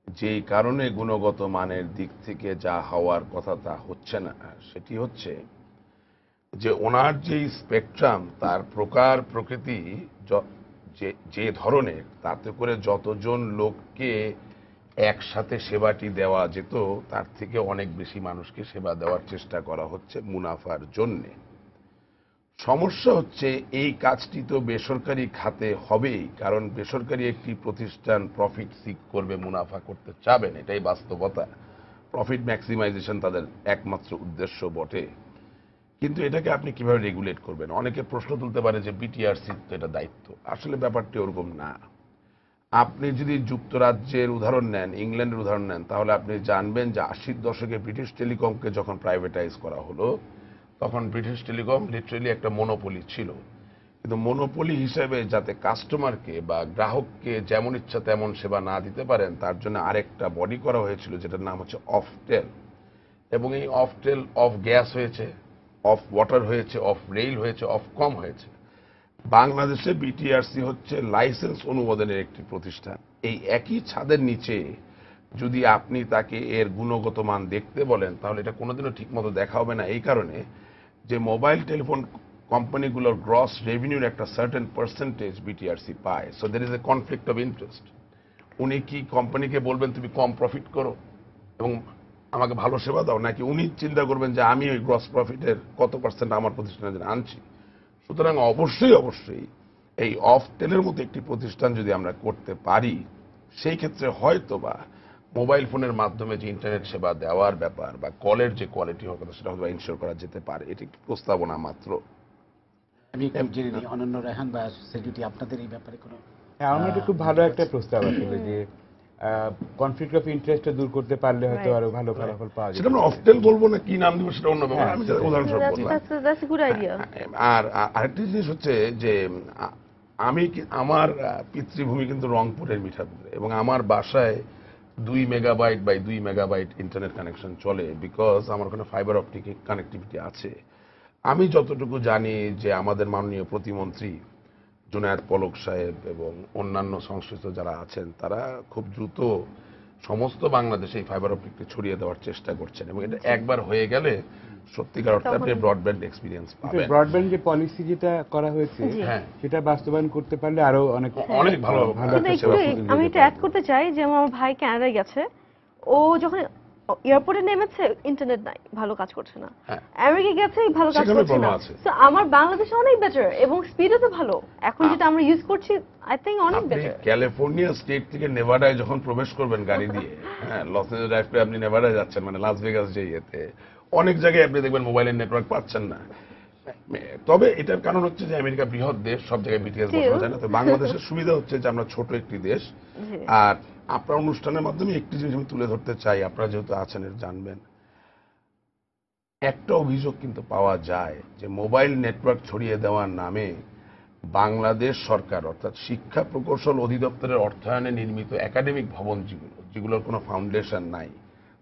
যেই কারণে গুণগত মানের দিক থেকে যা হওয়ার কথা তা হচ্ছে না, সেটি হচ্ছে যে ওনার যেই স্পেকট্রাম, তার প্রকার প্রকৃতি যে ধরনের, তাতে করে যতজন লোককে একসাথে সেবাটি দেওয়া যেত তার থেকে অনেক বেশি মানুষকে সেবা দেওয়ার চেষ্টা করা হচ্ছে মুনাফার জন্যে। সমস্যা হচ্ছে এই কাজটি তো বেসরকারি খাতে হবেই, কারণ বেসরকারি একটি প্রতিষ্ঠান প্রফিট সিক করবে, মুনাফা করতে চাবেন, এটাই বাস্তবতা। প্রফিট ম্যাক্সিমাইজেশন তাদের একমাত্র উদ্দেশ্য বটে। কিন্তু এটাকে আপনি কিভাবে রেগুলেট করবেন? অনেকে প্রশ্ন তুলতে পারে যে বিটিআরসির তো এটা দায়িত্ব। আসলে ব্যাপারটি ওরকম না। আপনি যদি যুক্তরাজ্যের উদাহরণ নেন, ইংল্যান্ডের উদাহরণ নেন, তাহলে আপনি জানবেন যে 80-র দশকে ব্রিটিশ টেলিকমকে যখন প্রাইভেটাইজ করা হলো, তখন ব্রিটিশ টেলিকম লিটারেলি একটা মনোপলি ছিল। কিন্তু মনোপলি হিসেবে যাতে কাস্টমারকে বা গ্রাহককে যেমন ইচ্ছা তেমন সেবা না দিতে পারেন, তার জন্য আরেকটা বডি করা হয়েছিল যেটার নাম হচ্ছে অফটেল। এবং এই অফটেল অফ গ্যাস হয়েছে, অফ ওয়াটার হয়েছে, অফ রেল হয়েছে, অফ কম হয়েছে। বাংলাদেশে বিটিআরসি হচ্ছে লাইসেন্স অনুমোদনের একটি প্রতিষ্ঠান। এই একই ছাদের নিচে যদি আপনি তাকে এর গুণগত মান দেখতে বলেন, তাহলে এটা কোনোদিনও ঠিকমতো দেখা হবে না। এই কারণে যে মোবাইল টেলিফোন কোম্পানিগুলোর গ্রস রেভিনিউর একটা সার্টেন পার্সেন্টেজ বিটিআরসি পায়, so there is a conflict of interest. উনি কি কোম্পানিকে বলবেন তুমি কম প্রফিট করো এবং আমাকে ভালো সেবা দাও, নাকি উনি চিন্তা করবেন যে আমি ওই গ্রস প্রফিটের কত পার্সেন্ট আমার প্রতিষ্ঠানের জন্য আনছি? সুতরাং অবশ্যই অবশ্যই এই অফটেলের মতো একটি প্রতিষ্ঠান যদি আমরা করতে পারি, সেই ক্ষেত্রে হয়তোবা মোবাইল ফোনের মাধ্যমে যে ইন্টারনেট সেবা দেওয়ার ব্যাপার বা কলের যে কোয়ালিটি হওয়ার কথা, সেটা হয়তো ইনশিওর করা যেতে পারে। এটি একটি প্রস্তাবনা মাত্র। আমি একটু জেনে নিই অনন্য রায়হান বা সেজুটি আপনাদের এই ব্যাপারে কোনো হ্যাঁ, আমার এটা খুব ভালো একটা প্রস্তাব আসলে যে কনফ্লিক্ট অফ ইন্টারেস্টটা দূর করতে পারলে হয়তো Right. আরো ভালো ফলাফল পাওয়া সেটা যেতে আমরা পারে। অফটেল বলবো না কি নাম দিব সেটা অন্য ব্যাপার, আমি হ্যাঁ, উদাহরণস্বরূপ বললাম। that's a good idea. আর আরেকটি জিনিস হচ্ছে যে আমার পিতৃভূমি কিন্তু রংপুরের মিঠাপুরে, এবং আমার বাসায় 2 megabyte by 2 megabyte internet connection চলে, বিকজ আমার ওখানে ফাইবার অপটিক কানেক্টিভিটি আছে। আমি যতটুকু জানি যে আমাদের মাননীয় প্রতিমন্ত্রী জুনায়েদ পলক সাহেব এবং অন্যান্য সংশ্লিষ্ট যারা আছেন তারা খুব দ্রুত সমস্ত বাংলাদেশে এই ফাইবার অপটিককে ছড়িয়ে দেওয়ার চেষ্টা করছেন, এবং এটা একবার হয়ে গেলে সত্যিকার অর্থে আপনি ব্রডব্যান্ড এক্সপিরিয়েন্স পাবেন। ব্রডব্যান্ড যে পলিসি যেটা করা হয়েছে জি। হ্যাঁ, সেটা বাস্তবায়ন করতে পারলে আরো অনেক অনেক ভালো ভালো কিন্তু একটা একটু সেবা সুযোগ আমি দিতে এটা অ্যাড পারবে। করতে চাই যে আমার ভাই কানাডায় গেছে, ও যখন এয়ারপোর্টে নেমেছে ইন্টারনেট নাই, ভালো কাজ করছে না। হ্যাঁ। আমেরিকা গেছে, ভালো কাজ সেখানে করছে না। problem আছে। তো আমার বাংলাদেশে অনেক বেটার এবং স্পিডও তো ভালো। এখন যেটা আমরা ইউজ করছি আই থিংক অনেক আপনি বেটার। ক্যালিফোর্নিয়া স্টেট থেকে নেভাডায় যখন প্রবেশ করবেন গাড়ি দিয়ে, হ্যাঁ, লস এঞ্জেলস ড্রাইভ করে আপনি নেভাডায় যাচ্ছেন, মানে লাস ভেগাস যে ইয়েতে, অনেক জায়গায় আপনি দেখবেন মোবাইলের নেটওয়ার্ক পাচ্ছেন না। তবে এটার কারণ হচ্ছে যে আমেরিকা বৃহৎ দেশ, সব জায়গায় বিটিএস বসানো যায় না। তো বাংলাদেশের সুবিধা হচ্ছে যে আমরা ছোট একটি দেশ। জি। আর আপনার অনুষ্ঠানের মাধ্যমে একটি জিনিস আমি তুলে ধরতে চাই, আপনারা যেহেতু আছেন এর জানবেন, একটা অভিযোগ কিন্তু পাওয়া যায় যে মোবাইল নেটওয়ার্ক ছড়িয়ে দেওয়ার নামে বাংলাদেশ সরকার অর্থাৎ শিক্ষা প্রকৌশল অধিদপ্তরের অর্থায়নে নির্মিত একাডেমিক ভবন যেগুলোর কোনো ফাউন্ডেশন নাই,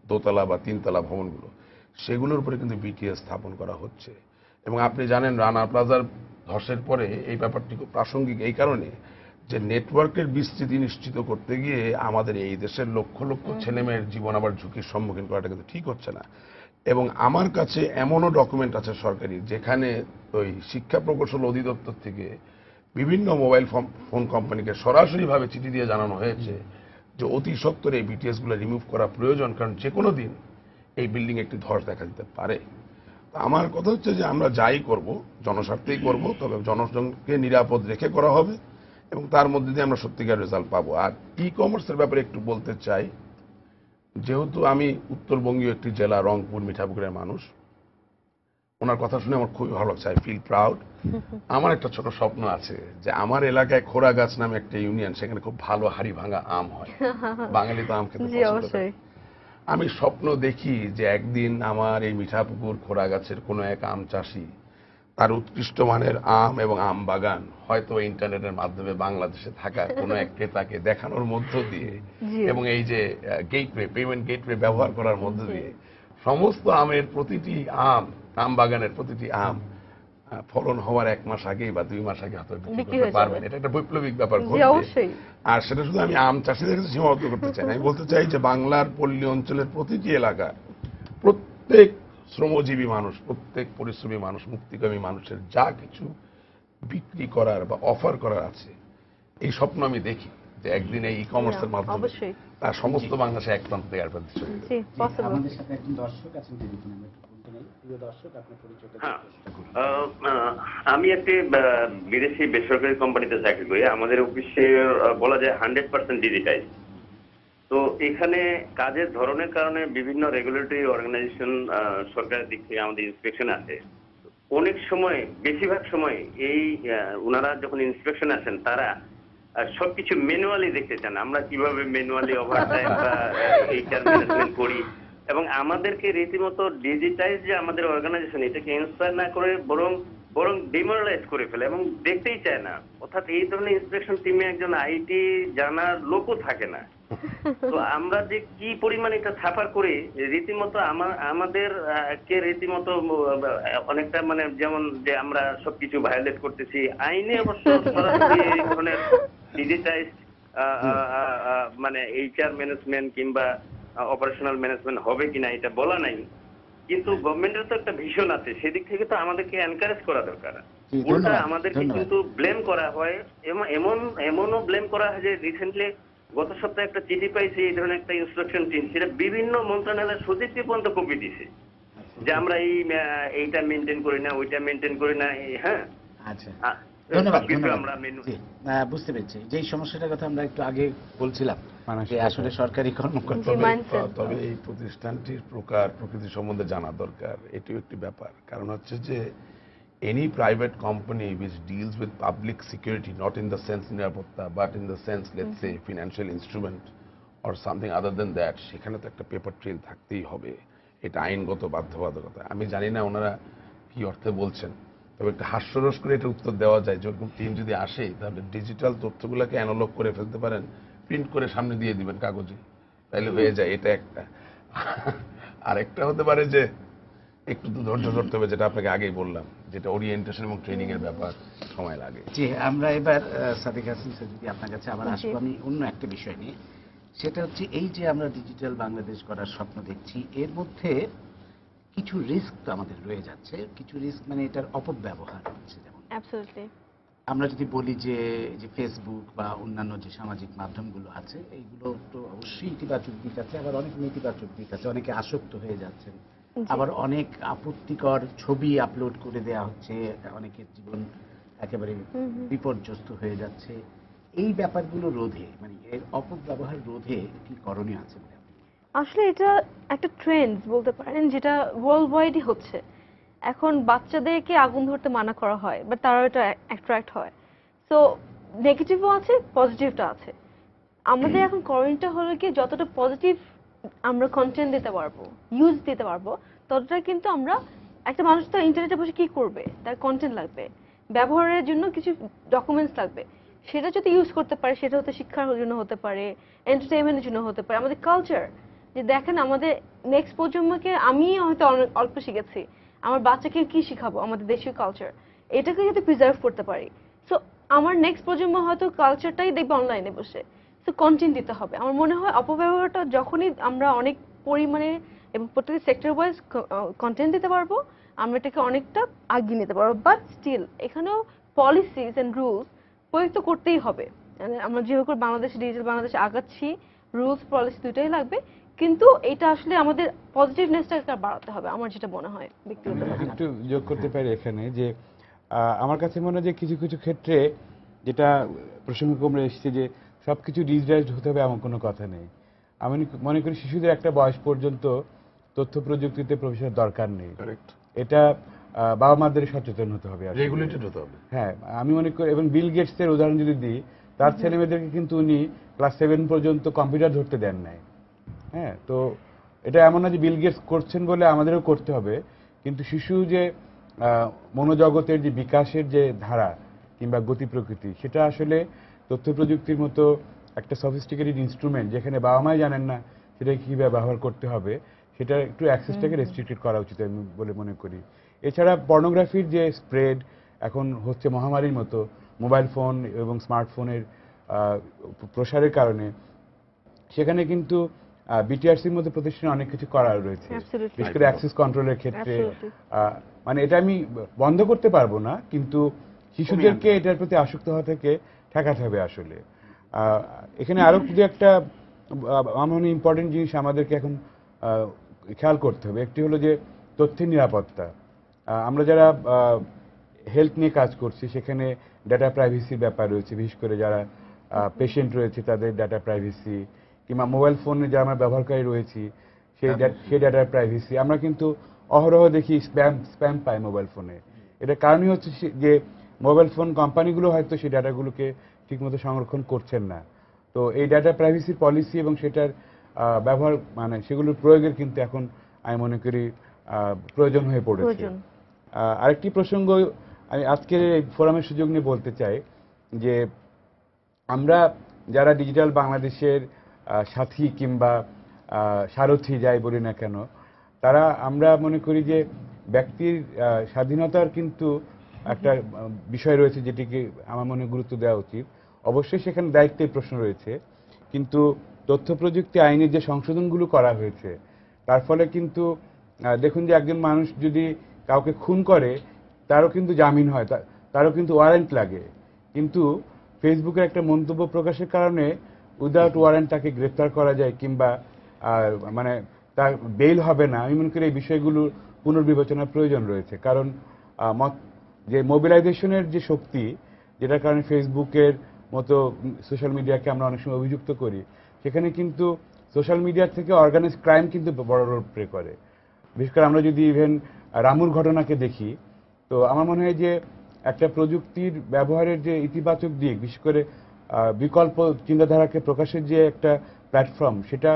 দোতলা বা তিনতলা ভবনগুলো, সেগুলোর উপরে কিন্তু বিটিএস স্থাপন করা হচ্ছে। এবং আপনি জানেন রানা প্লাজার ধসের পরে এই ব্যাপারটি খুব প্রাসঙ্গিক এই কারণে যে নেটওয়ার্কের বিস্তৃতি নিশ্চিত করতে গিয়ে আমাদের এই দেশের লক্ষ লক্ষ ছেলেমেয়ের জীবন আবার ঝুঁকির সম্মুখীন করাটা কিন্তু ঠিক হচ্ছে না। এবং আমার কাছে এমনও ডকুমেন্ট আছে সরকারি, যেখানে ওই শিক্ষা প্রকৌশল অধিদপ্তর থেকে বিভিন্ন মোবাইল ফোন কোম্পানিকে সরাসরিভাবে চিঠি দিয়ে জানানো হয়েছে যে অতি সত্বর এই বিটিএস গুলো রিমুভ করা প্রয়োজন, কারণ যে কোনো দিন এই বিল্ডিং একটি ধস দেখা দিতে পারে। তো আমার কথা হচ্ছে যে আমরা যাই করব জনস্বার্থেই করব, তবে জনগণকে নিরাপদ রেখে করা হবে এবং তার মধ্যে দিয়ে আমরা সত্যিকার রেজাল্ট পাবো। আর ই কমার্সের ব্যাপারে একটু বলতে চাই, যেহেতু আমি উত্তরবঙ্গীয় একটি জেলা রংপুর মিঠাপুকুরের মানুষ, ওনার কথা শুনে আমার খুবই ভালো লাগছে, আই ফিল প্রাউড। আমার একটা ছোট স্বপ্ন আছে যে আমার এলাকায় খোরাগাছ নামে একটা ইউনিয়ন, সেখানে খুব ভালো হাড়ি ভাঙা আম হয়। বাঙালি তো আম খেতে জি পছন্দ করে। অবশ্যই। আমি স্বপ্ন দেখি যে একদিন আমার এই মিঠাপুকুর খোরাগাছের কোনো এক আম চাষি তার উৎকৃষ্ট মানের আম এবং আম বাগান হয়তো ইন্টারনেটের মাধ্যমে বাংলাদেশে থাকা কোনো এক ক্রেতাকে দেখানোর মধ্য দিয়ে জি। এবং এই যে গেটওয়ে পেমেন্ট গেটওয়ে ব্যবহার করার মধ্য দিয়ে সমস্ত আমের প্রতিটি আম বাগানের প্রতিটি আম ফলন হওয়ার 1 মাস আগেই বা 2 মাস আগে হয়তো বিক্রি বিক্রি করতে হয়ে পারবেন। যাবে। এটা একটা বৈপ্লবিক ব্যাপার জি ঘটবে। অবশ্যই। আর সেটা শুধু আমি আম চাষিদের কাছে সীমাবদ্ধ করতে চাই না, আমি বলতে চাই যে বাংলার পল্লী অঞ্চলের প্রতিটি এলাকার প্রত্যেক শ্রমজীবী মানুষ, প্রত্যেক পরিশ্রমী মানুষ, মুক্তিকামী মানুষের যা কিছু বিক্রি করার বা অফার করার আছে, এই স্বপ্ন আমি দেখি যে একদিন এই ই কমার্সের মাধ্যমে অবশ্যই। তার সমস্ত বাংলাদেশে এক প্রান্ত থেকে আর প্রান্তে চলে যাবে। জি পসিবল। আমাদের সাথে একজন দর্শক আছেন, যদি আমরা একটু বলতে নেই। প্রিয় দর্শক, আপনার পরিচয়টা হ্যাঁ। দিতে চেষ্টা করুন। আমি একটি বিদেশি বেসরকারি কোম্পানিতে চাকরি করি। আমাদের অফিসে বলা যায় 100% ডিজিটাইজ। তো এখানে কাজের ধরনের কারণে বিভিন্ন রেগুলেটরি অর্গানাইজেশন সরকারের দিক থেকে আমাদের ইন্সপেকশন আসে। অনেক সময়, বেশিরভাগ সময় এই ওনারা যখন ইন্সপেকশন আসেন তারা সবকিছু ম্যানুয়ালি দেখতে চান, আমরা কিভাবে ম্যানুয়ালি ওভারটাইম বা এইচআর ম্যানেজমেন্ট করি, এবং আমাদেরকে রীতিমতো ডিজিটাইজ যে আমাদের অর্গানাইজেশন এটাকে ইন্সপায়ার না করে বরং ডিমোরালাইজ করে ফেলে এবং দেখতেই চায় না। অর্থাৎ এই ধরনের ইন্সপেকশন টিমে একজন আইটি জানার লোকও থাকে না। তো আমরা যে কি পরিমাণ এটা সাফার করি, রীতিমতো আমাদের কে রীতিমতো অনেকটা মানে যেমন যে আমরা সবকিছু ভায়োলেট করতেছি। আইনে অবশ্য সরাসরি এই ধরনের ডিজিটাইজ মানে এইচআর ম্যানেজমেন্ট কিংবা অপারেশনাল ম্যানেজমেন্ট হবে কিনা এটা বলা নাই, কিন্তু গভর্নমেন্টের তো একটা ভিশন আছে, সেদিক থেকে তো আমাদেরকে এনকারেজ করা দরকার। জি, উল্টা ধন্যবাদ, আমাদেরকে ধন্যবাদ। কিন্তু ব্লেম করা হয়, এমনও ব্লেম করা হয় যে রিসেন্টলি গত সপ্তাহে একটা চিঠি পাইছি এই ধরনের একটা ইনস্ট্রাকশন টিম, সেটা বিভিন্ন মন্ত্রণালয়ের সচিবকে পর্যন্ত কপি দিছে যে আমরা এইটা মেনটেন করি না, ওইটা মেনটেন করি না। হ্যাঁ, আচ্ছা, ধন্যবাদ, সবকিছু ধন্যবাদ। আমরা মেনু জি, বুঝতে পেরেছি যেই সমস্যাটার কথা আমরা একটু আগে বলছিলাম, মানসিক যে আসলে সরকারি কর্মকর্তা জি, mindset। তবে এই প্রতিষ্ঠানটির প্রকার প্রকৃতি সম্বন্ধে জানা দরকার, এটিও একটি ব্যাপার। কারণ হচ্ছে যে any private company which deals with public security, not in the sense নিরাপত্তা, but in the sense, let's say, financial instrument or something other than that, সেখানে তো একটা পেপার ট্রেল থাকতেই হবে। এটা আইনগত বাধ্যবাধকতা। আমি জানি না ওনারা কি অর্থে বলছেন, তবে একটা হাস্যরস করে এটা উত্তর দেওয়া যায়। যেরকম টিম যদি আসে, তাহলে ডিজিটাল তথ্যগুলোকে অ্যানালগ করে ফেলতে পারেন, প্রিন্ট করে সামনে দিয়ে দিবেন কাগজে, তাইলে হয়ে যায়। এটা একটা। আরেকটা হতে পারে যে একটু তো ধৈর্য ধরতে হবে, যেটা আপনাকে আগেই বললাম, যেটা ওরিয়েন্টেশন এবং ট্রেনিং এর ব্যাপার, সময় লাগে। জি, আমরা এবার সাদিক হাসান স্যার যদি আপনার কাছে আবার জি। আসবো আমি অন্য একটা বিষয় নিয়ে। সেটা হচ্ছে এই যে আমরা ডিজিটাল বাংলাদেশ করার স্বপ্ন দেখছি, এর মধ্যে কিছু রিস্ক তো আমাদের রয়ে যাচ্ছে। কিছু রিস্ক মানে এটার অপব্যবহার হচ্ছে। যেমন অ্যাবসলিউটলি। আমরা যদি বলি যে যে ফেসবুক বা অন্যান্য যে সামাজিক মাধ্যমগুলো আছে, এইগুলো তো অবশ্যই ইতিবাচক দিক আছে, আবার অনেক নেতিবাচক দিক আছে। অনেকে আসক্ত হয়ে যাচ্ছেন, আবার অনেক আপত্তিকর ছবি আপলোড করে দেয়া হচ্ছে, অনেকের জীবন একেবারে বিপর্যস্ত হয়ে যাচ্ছে। এই ব্যাপারগুলো রোধে, মানে এর অপব্যবহার রোধে কি করণীয় আছে বলে আপনি মনে করেন? আসলে এটা একটা ট্রেন্ড বলতে পারেন, যেটা ওয়ার্ল্ড ওয়াইডই হচ্ছে। এখন বাচ্চাদেরকে আগুন ধরতে মানা করা হয়, বাট তারা এটা অ্যাট্রাক্ট হয়। সো নেগেটিভও আছে, পজিটিভটা আছে। আমাদের এখন করণীয়টা হলো কি, যতটা পজিটিভ আমরা কন্টেন্ট দিতে পারবো, ইউজ দিতে পারবো, ততটা কিন্তু আমরা, একটা মানুষ তো ইন্টারনেটে বসে কি করবে, তার কন্টেন্ট লাগবে, ব্যবহারের জন্য কিছু ডকুমেন্টস লাগবে। সেটা যদি ইউজ করতে পারে, সেটা হতে শিক্ষার জন্য হতে পারে, এন্টারটেইনমেন্টের জন্য হতে পারে, আমাদের কালচার। যে দেখেন আমাদের নেক্সট প্রজন্মকে, আমি হয়তো অল্প শিখেছি, আমার বাচ্চাকে কি শিখাবো, আমাদের দেশীয় কালচার, এটাকে যদি প্রিজার্ভ করতে পারি, সো আমার নেক্সট প্রজন্ম হয়তো কালচারটাই দেখবে অনলাইনে বসে। সো কন্টেন্ট দিতে হবে। আমার মনে হয় অপব্যবহারটা যখনই আমরা অনেক পরিমাণে এবং প্রত্যেক সেক্টর ওয়াইজ কন্টেন্ট দিতে পারবো, আমরা এটাকে অনেকটা আগিয়ে নিতে পারবো। বাট স্টিল এখানেও পলিসিস এন্ড রুলস প্রয়োগ তো করতেই হবে। মানে আমরা যেভাবে করে বাংলাদেশে ডিজিটাল বাংলাদেশে আগাচ্ছি, রুলস পলিসি দুটোই লাগবে, কিন্তু এটা আসলে আমাদের পজিটিভনেসটা বাড়াতে হবে, আমার যেটা মনে হয় ব্যক্তিগত। একটু যোগ করতে পারি এখানে যে আমার কাছে মনে হয় যে কিছু কিছু ক্ষেত্রে, যেটা প্রসঙ্গক্রমে এসেছে যে সবকিছু ডিজিটাইজড হতে হবে এমন কোনো কথা নেই। আমি মনে করি শিশুদের একটা বয়স পর্যন্ত তথ্য প্রযুক্তিতে প্রবেশের দরকার নেই। কারেক্ট। এটা বাবা মাদের সচেতন হতে হবে আসলে। রেগুলেটেড হতে হবে। হ্যাঁ, আমি মনে করি, এবং বিল গেটসের উদাহরণ যদি দিই, তার ছেলে মেয়েদেরকে কিন্তু উনি ক্লাস 7 পর্যন্ত কম্পিউটার ধরতে দেন নাই। হ্যাঁ, তো এটা এমন না যে বিল গেটস করছেন বলে আমাদেরও করতে হবে, কিন্তু শিশু যে মনোজগতের যে বিকাশের যে ধারা কিংবা গতি প্রকৃতি, সেটা আসলে তথ্য প্রযুক্তির মতো একটা সফিস্টিকেটেড ইনস্ট্রুমেন্ট, যেখানে বাবা মাই জানেন না সেটা কীভাবে ব্যবহার করতে হবে, সেটা একটু অ্যাক্সেসটাকে রেস্ট্রিক্টেড করা উচিত আমি বলে মনে করি। এছাড়া পর্নোগ্রাফির যে স্প্রেড এখন হচ্ছে মহামারীর মতো, মোবাইল ফোন এবং স্মার্টফোনের প্রসারের কারণে, সেখানে কিন্তু বিটিআরসির মধ্যে প্রতিষ্ঠানে অনেক কিছু করার রয়েছে, Absolutely. বিশেষ করে অ্যাক্সেস কন্ট্রোলের ক্ষেত্রে। Absolutely. মানে এটা আমি বন্ধ করতে পারবো না, কিন্তু শিশুদেরকে এটার প্রতি আসক্ত হওয়া থেকে ঠেকাতে হবে আসলে। এখানে আরো যে একটা আমার ইম্পর্টেন্ট জিনিস আমাদেরকে এখন খেয়াল করতে হবে, একটি হলো যে তথ্যের নিরাপত্তা। আমরা যারা হেলথ নিয়ে কাজ করছি, সেখানে ডাটা প্রাইভেসির ব্যাপার রয়েছে, বিশেষ করে যারা পেশেন্ট রয়েছে তাদের ডাটা প্রাইভেসি, কিংবা মোবাইল ফোনে যারা আমরা ব্যবহারকারী রয়েছি সেই ডাটার প্রাইভেসি। আমরা কিন্তু অহরহ দেখি স্প্যাম পাই মোবাইল ফোনে। এটার কারণই হচ্ছে যে মোবাইল ফোন কোম্পানিগুলো হয়তো সেই ডাটাগুলোকে ঠিকমতো সংরক্ষণ করছেন না। তো এই ডাটা প্রাইভেসি পলিসি এবং সেটার ব্যবহার, মানে সেগুলোর প্রয়োগের কিন্তু এখন আমি মনে করি প্রয়োজন হয়ে পড়েছে। আরেকটি প্রসঙ্গ আমি আজকের এই ফোরামের সুযোগ নিয়ে বলতে চাই যে আমরা যারা ডিজিটাল বাংলাদেশের সাথী কিংবা সারথি যাই বলি না কেন, তারা আমরা মনে করি যে ব্যক্তির স্বাধীনতার কিন্তু একটা বিষয় রয়েছে, যেটিকে আমার মনে গুরুত্ব দেওয়া উচিত। অবশ্যই সেখানে দায়িত্বের প্রশ্ন রয়েছে, কিন্তু তথ্য প্রযুক্তি আইনের যে সংশোধনগুলো করা হয়েছে, তার ফলে কিন্তু দেখুন যে একজন মানুষ যদি কাউকে খুন করে, তারও কিন্তু জামিন হয়, তারও কিন্তু ওয়ারেন্ট লাগে, কিন্তু ফেসবুকের একটা মন্তব্য প্রকাশের কারণে উইদাউট ওয়ারেন্ট তাকে গ্রেফতার করা যায়, কিংবা মানে তার বেইল হবে না। আমি মনে করি এই বিষয়গুলোর পুনর্বিবেচনার প্রয়োজন রয়েছে, কারণ যে মোবিলাইজেশনের যে শক্তি, যেটার কারণে ফেসবুকের মতো সোশ্যাল মিডিয়াকে আমরা অনেক সময় অভিযুক্ত করি, সেখানে কিন্তু সোশ্যাল মিডিয়ার থেকে অর্গানাইজড ক্রাইম কিন্তু বড় রোল প্লে করে। বিশেষ করে আমরা যদি ইভেন রামুর ঘটনাকে দেখি, তো তো আমার মনে হয় যে একটা প্রযুক্তির ব্যবহারের যে ইতিবাচক দিক, বিশেষ করে বিকল্প চিন্তাধারাকে প্রকাশের যে একটা প্ল্যাটফর্ম, সেটা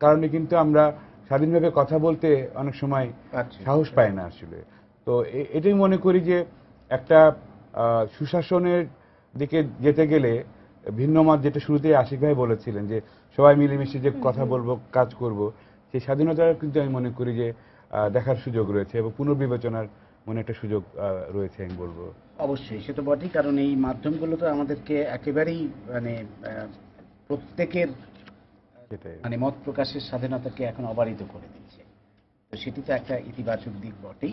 কারণে কিন্তু আমরা স্বাধীনভাবে কথা বলতে অনেক সময় আচ্ছা। সাহস পাই না আসলে। তো এটাই মনে করি যে একটা সুশাসনের দিকে যেতে গেলে ভিন্ন মত, যেটা শুরুতেই আশিক ভাই বলেছিলেন যে সবাই মিলেমিশে যে কথা বলবো, কাজ করব, সেই স্বাধীনতার কিন্তু আমি মনে করি যে দেখার সুযোগ রয়েছে এবং পুনর্বিবেচনার মনে একটা সুযোগ রয়েছে আমি বলবো। অবশ্যই সে তো বটেই, কারণ এই মাধ্যমগুলো তো আমাদেরকে একেবারেই মানে প্রত্যেকের সেটাই। মানে মত প্রকাশের স্বাধীনতাকে এখন অবারিত করে দিচ্ছে। তো সেটি তো একটা ইতিবাচক দিক বটেই,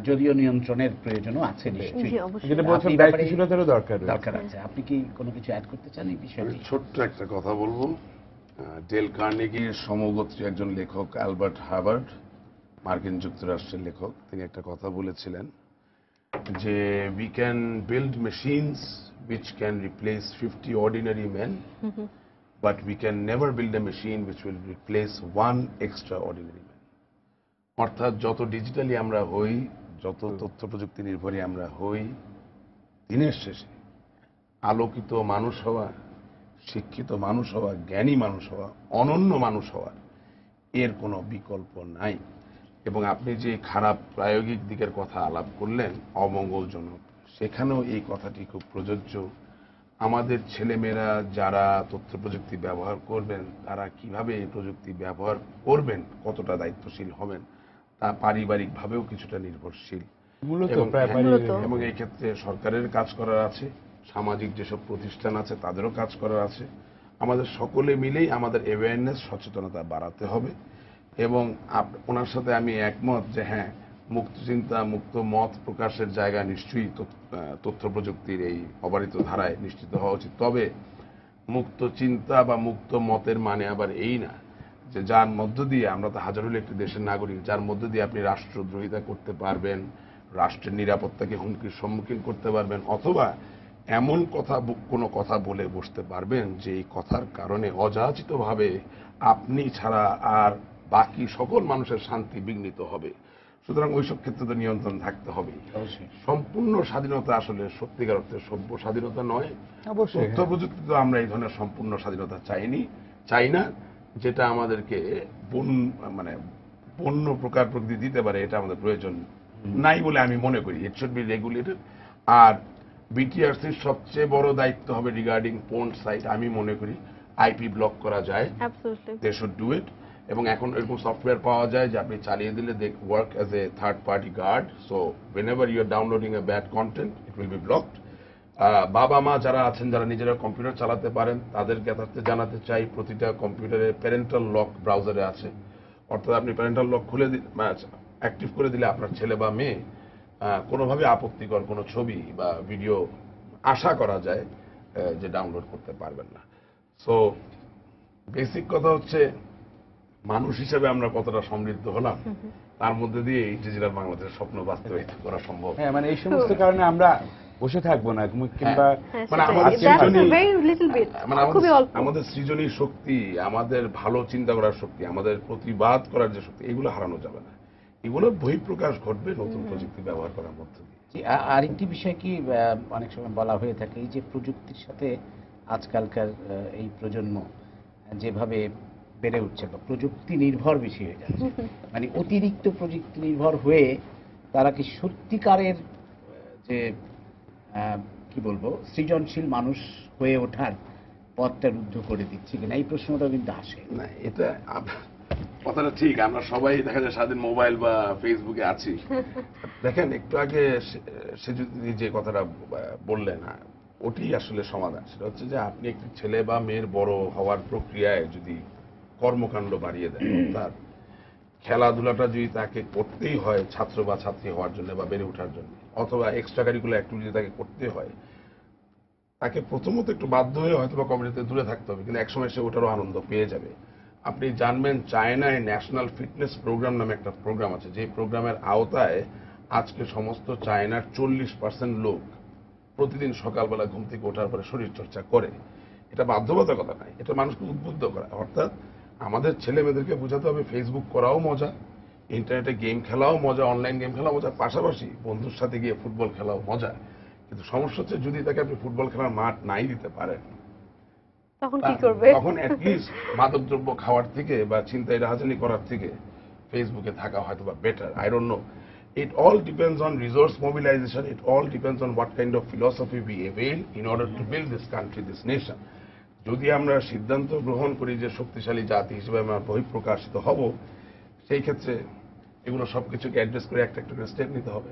যদিও নিয়ন্ত্রণের প্রয়োজনও আছে নিশ্চয়ই। জি, অবশ্যই। যেটা বলছেন আপনি ব্যাপারে দায়িত্বশীলতারও দরকার রয়েছে। দরকার আছে। আপনি কি কোনো কিছু অ্যাড করতে চান এই বিষয়ে? আমি ছোট্ট একটা কথা বলবো। ডেল কার্নেগির সমগোত্রী একজন লেখক অ্যালবার্ট হার্বার্ট, মার্কিন যুক্তরাষ্ট্রের লেখক, তিনি একটা কথা বলেছিলেন যে we can build machines which can replace 50 ordinary men, but we can never build a machine which will replace one extraordinary man. অর্থাৎ যত ডিজিটালি আমরা হই, যত তথ্য প্রযুক্তি নির্ভরই আমরা হই, দিনের শেষে আলোকিত মানুষ হওয়া, শিক্ষিত মানুষ হওয়া, জ্ঞানী মানুষ হওয়া, অনন্য মানুষ হওয়া, এর কোনো বিকল্প নাই। এবং আপনি যে খারাপ প্রায়োগিক দিকের কথা আলাপ করলেন, অমঙ্গলজনক, সেখানেও এই কথাটি খুব প্রযোজ্য। আমাদের ছেলেমেয়েরা যারা তথ্য প্রযুক্তি ব্যবহার করবেন, তারা কিভাবে এই প্রযুক্তি ব্যবহার করবেন, কতটা দায়িত্বশীল হবেন, তা পারিবারিকভাবেও কিছুটা নির্ভরশীল। মূলত এবং প্রায় হ্যাঁ, মূলত। এবং এই ক্ষেত্রে সরকারের কাজ করার আছে, সামাজিক যেসব প্রতিষ্ঠান আছে তাদেরও কাজ করার আছে। আমাদের সকলে মিলেই আমাদের অ্যাওয়ারনেস, সচেতনতা বাড়াতে হবে। এবং ওনার সাথে আমি একমত যে হ্যাঁ, মুক্ত চিন্তা, মুক্ত মত প্রকাশের জায়গা নিশ্চয়ই তথ্য প্রযুক্তির এই অবারিত ধারায় নিশ্চিত হওয়া উচিত। তবে মুক্ত চিন্তা বা মুক্ত মতের মানে আবার এই না যে যার মধ্য দিয়ে, আমরা তো হাজারুল একটি দেশের নাগরিক, যার মধ্য দিয়ে আপনি রাষ্ট্রদ্রোহিতা করতে পারবেন, রাষ্ট্রের নিরাপত্তাকে হুমকির সম্মুখীন করতে পারবেন, অথবা এমন কোনো কথা বলে বসতে পারবেন যে এই কথার কারণে অযাচিতভাবে আপনি ছাড়া আর বাকি সকল মানুষের শান্তি বিঘ্নিত হবে। সুতরাং ওইসব ক্ষেত্রে তো নিয়ন্ত্রণ থাকতে হবে। অবশ্যই। সম্পূর্ণ স্বাধীনতা আসলে সত্যিকার অর্থে সভ্য স্বাধীনতা নয়। অবশ্যই, তথ্য প্রযুক্তি তো আমরা এই ধরনের সম্পূর্ণ স্বাধীনতা চাই না, যেটা আমাদেরকে মানে পণ্য প্রকার প্রকৃতি দিতে পারে, এটা আমাদের প্রয়োজন নাই বলে আমি মনে করি। It should be regulated. আর বিটিআরসির সবচেয়ে বড় দায়িত্ব হবে রিগার্ডিং পোর্ন সাইট, আমি মনে করি আইপি ব্লক করা যায়, absolutely. They should do it. এবং এখন এরকম সফটওয়্যার পাওয়া যায় যে আপনি চালিয়ে দিলে they work as a third party guard. So whenever you are downloading a bad content, it will be blocked. বাবা মা যারা আছেন, যারা নিজেরা কম্পিউটার চালাতে পারেন, তাদেরকে জানাতে চাই প্রতিটা কম্পিউটারে প্যারেন্টাল লক ব্রাউজারে আছে। অর্থাৎ আপনি প্যারেন্টাল লক খুলে অ্যাক্টিভ করে দিলে আপনার ছেলে বা মেয়ে কোনোভাবে আপত্তিকর কোনো ছবি বা ভিডিও আশা করা যায় যে ডাউনলোড করতে পারবেন না। সো বেসিক কথা হচ্ছে মানুষ হিসেবে আমরা কতটা সমৃদ্ধ হলাম, তার মধ্যে দিয়ে এই ডিজিটাল বাংলাদেশের স্বপ্ন বাস্তবায়িত করা সম্ভব। হ্যাঁ, মানে এই সমস্ত কারণে আমরা বসে থাকবো না, কিংবা মানে আমাদের সৃজনী- মানে খুবই অল্প। আমাদের সৃজনী শক্তি, আমাদের ভালো চিন্তা করার শক্তি, আমাদের প্রতিবাদ করার যে শক্তি, এগুলো হারানো যাবে না। এগুলো বহিঃপ্রকাশ ঘটবে নতুন প্রযুক্তি ব্যবহার করার মধ্যে দিয়ে। জি, আরেকটি বিষয় কি অনেক সময় বলা হয়ে থাকে, এই যে প্রযুক্তির সাথে আজকালকার এই প্রজন্ম যেভাবে বেড়ে উঠছে বা প্রযুক্তি নির্ভর বেশি হয়ে যাচ্ছে, মানে অতিরিক্ত প্রযুক্তি নির্ভর হয়ে তারা কি সত্যিকারের যে কি বলবো সৃজনশীল মানুষ হয়ে ওঠার পথটা রুদ্ধ করে দিচ্ছে কিনা, এই প্রশ্নটা কিন্তু আসে। না, এটা কথাটা ঠিক। আমরা সবাই দেখা যায় সারাদিন মোবাইল বা ফেসবুকে আছি। দেখেন, একটু আগে সে যদি যে কথাটা বললেন, ওটি আসলে সমাধান। সেটা হচ্ছে যে আপনি একটি ছেলে বা মেয়ের বড় হওয়ার প্রক্রিয়ায় যদি কর্মকাণ্ড বাড়িয়ে দেন, অর্থাৎ খেলাধুলাটা যদি তাকে করতেই হয় ছাত্র বা ছাত্রী হওয়ার জন্য বা বেড়ে ওঠার জন্য, অথবা এক্সট্রা কারিকুলার অ্যাক্টিভিটি তাকে করতে হয়, তাকে প্রথমত একটু বাধ্য হয়ে হয়তো বা কমিউনিটিতে দূরে থাকতে হবে, কিন্তু একসময় সে ওটারও আনন্দ পেয়ে যাবে। আপনি জানবেন, চায়নায় ন্যাশনাল ফিটনেস প্রোগ্রাম নামে একটা প্রোগ্রাম আছে, যে প্রোগ্রামের আওতায় আজকে সমস্ত চায়নার 40% লোক প্রতিদিন সকালবেলা ঘুম থেকে ওঠার পরে শরীর চর্চা করে। এটা বাধ্যবাধকতা নয়, এটা মানুষকে উদ্বুদ্ধ করা। অর্থাৎ আমাদের ছেলে মেয়েদেরকে বোঝাতে হবে ফেসবুক করাও মজা, ইন্টারনেটে গেম খেলাও মজা, অনলাইন গেম খেলাও মজা, পাশাপাশি বন্ধুর সাথে গিয়ে ফুটবল খেলাও মজা। কিন্তু সমস্যা হচ্ছে যদি তাকে আপনি ফুটবল খেলার মাঠ নাই দিতে পারেন, তখন কি করবে? তখন অ্যাটলিস্ট মাদকদ্রব্য খাওয়ার থেকে বা ছিনতাই রাহাজানি করার থেকে ফেসবুকে থাকা হয়তো বা better. I don't know, it all depends on resource mobilization, it all depends on what kind of philosophy we avail in order to build this country, this nation. যদি আমরা সিদ্ধান্ত গ্রহণ করি যে শক্তিশালী জাতি হিসেবে আমরা বহিঃপ্রকাশিত হব, সেই ক্ষেত্রে এগুলো সবকিছুকে অ্যাড্রেস করে একটা একটা করে স্টেপ নিতে হবে।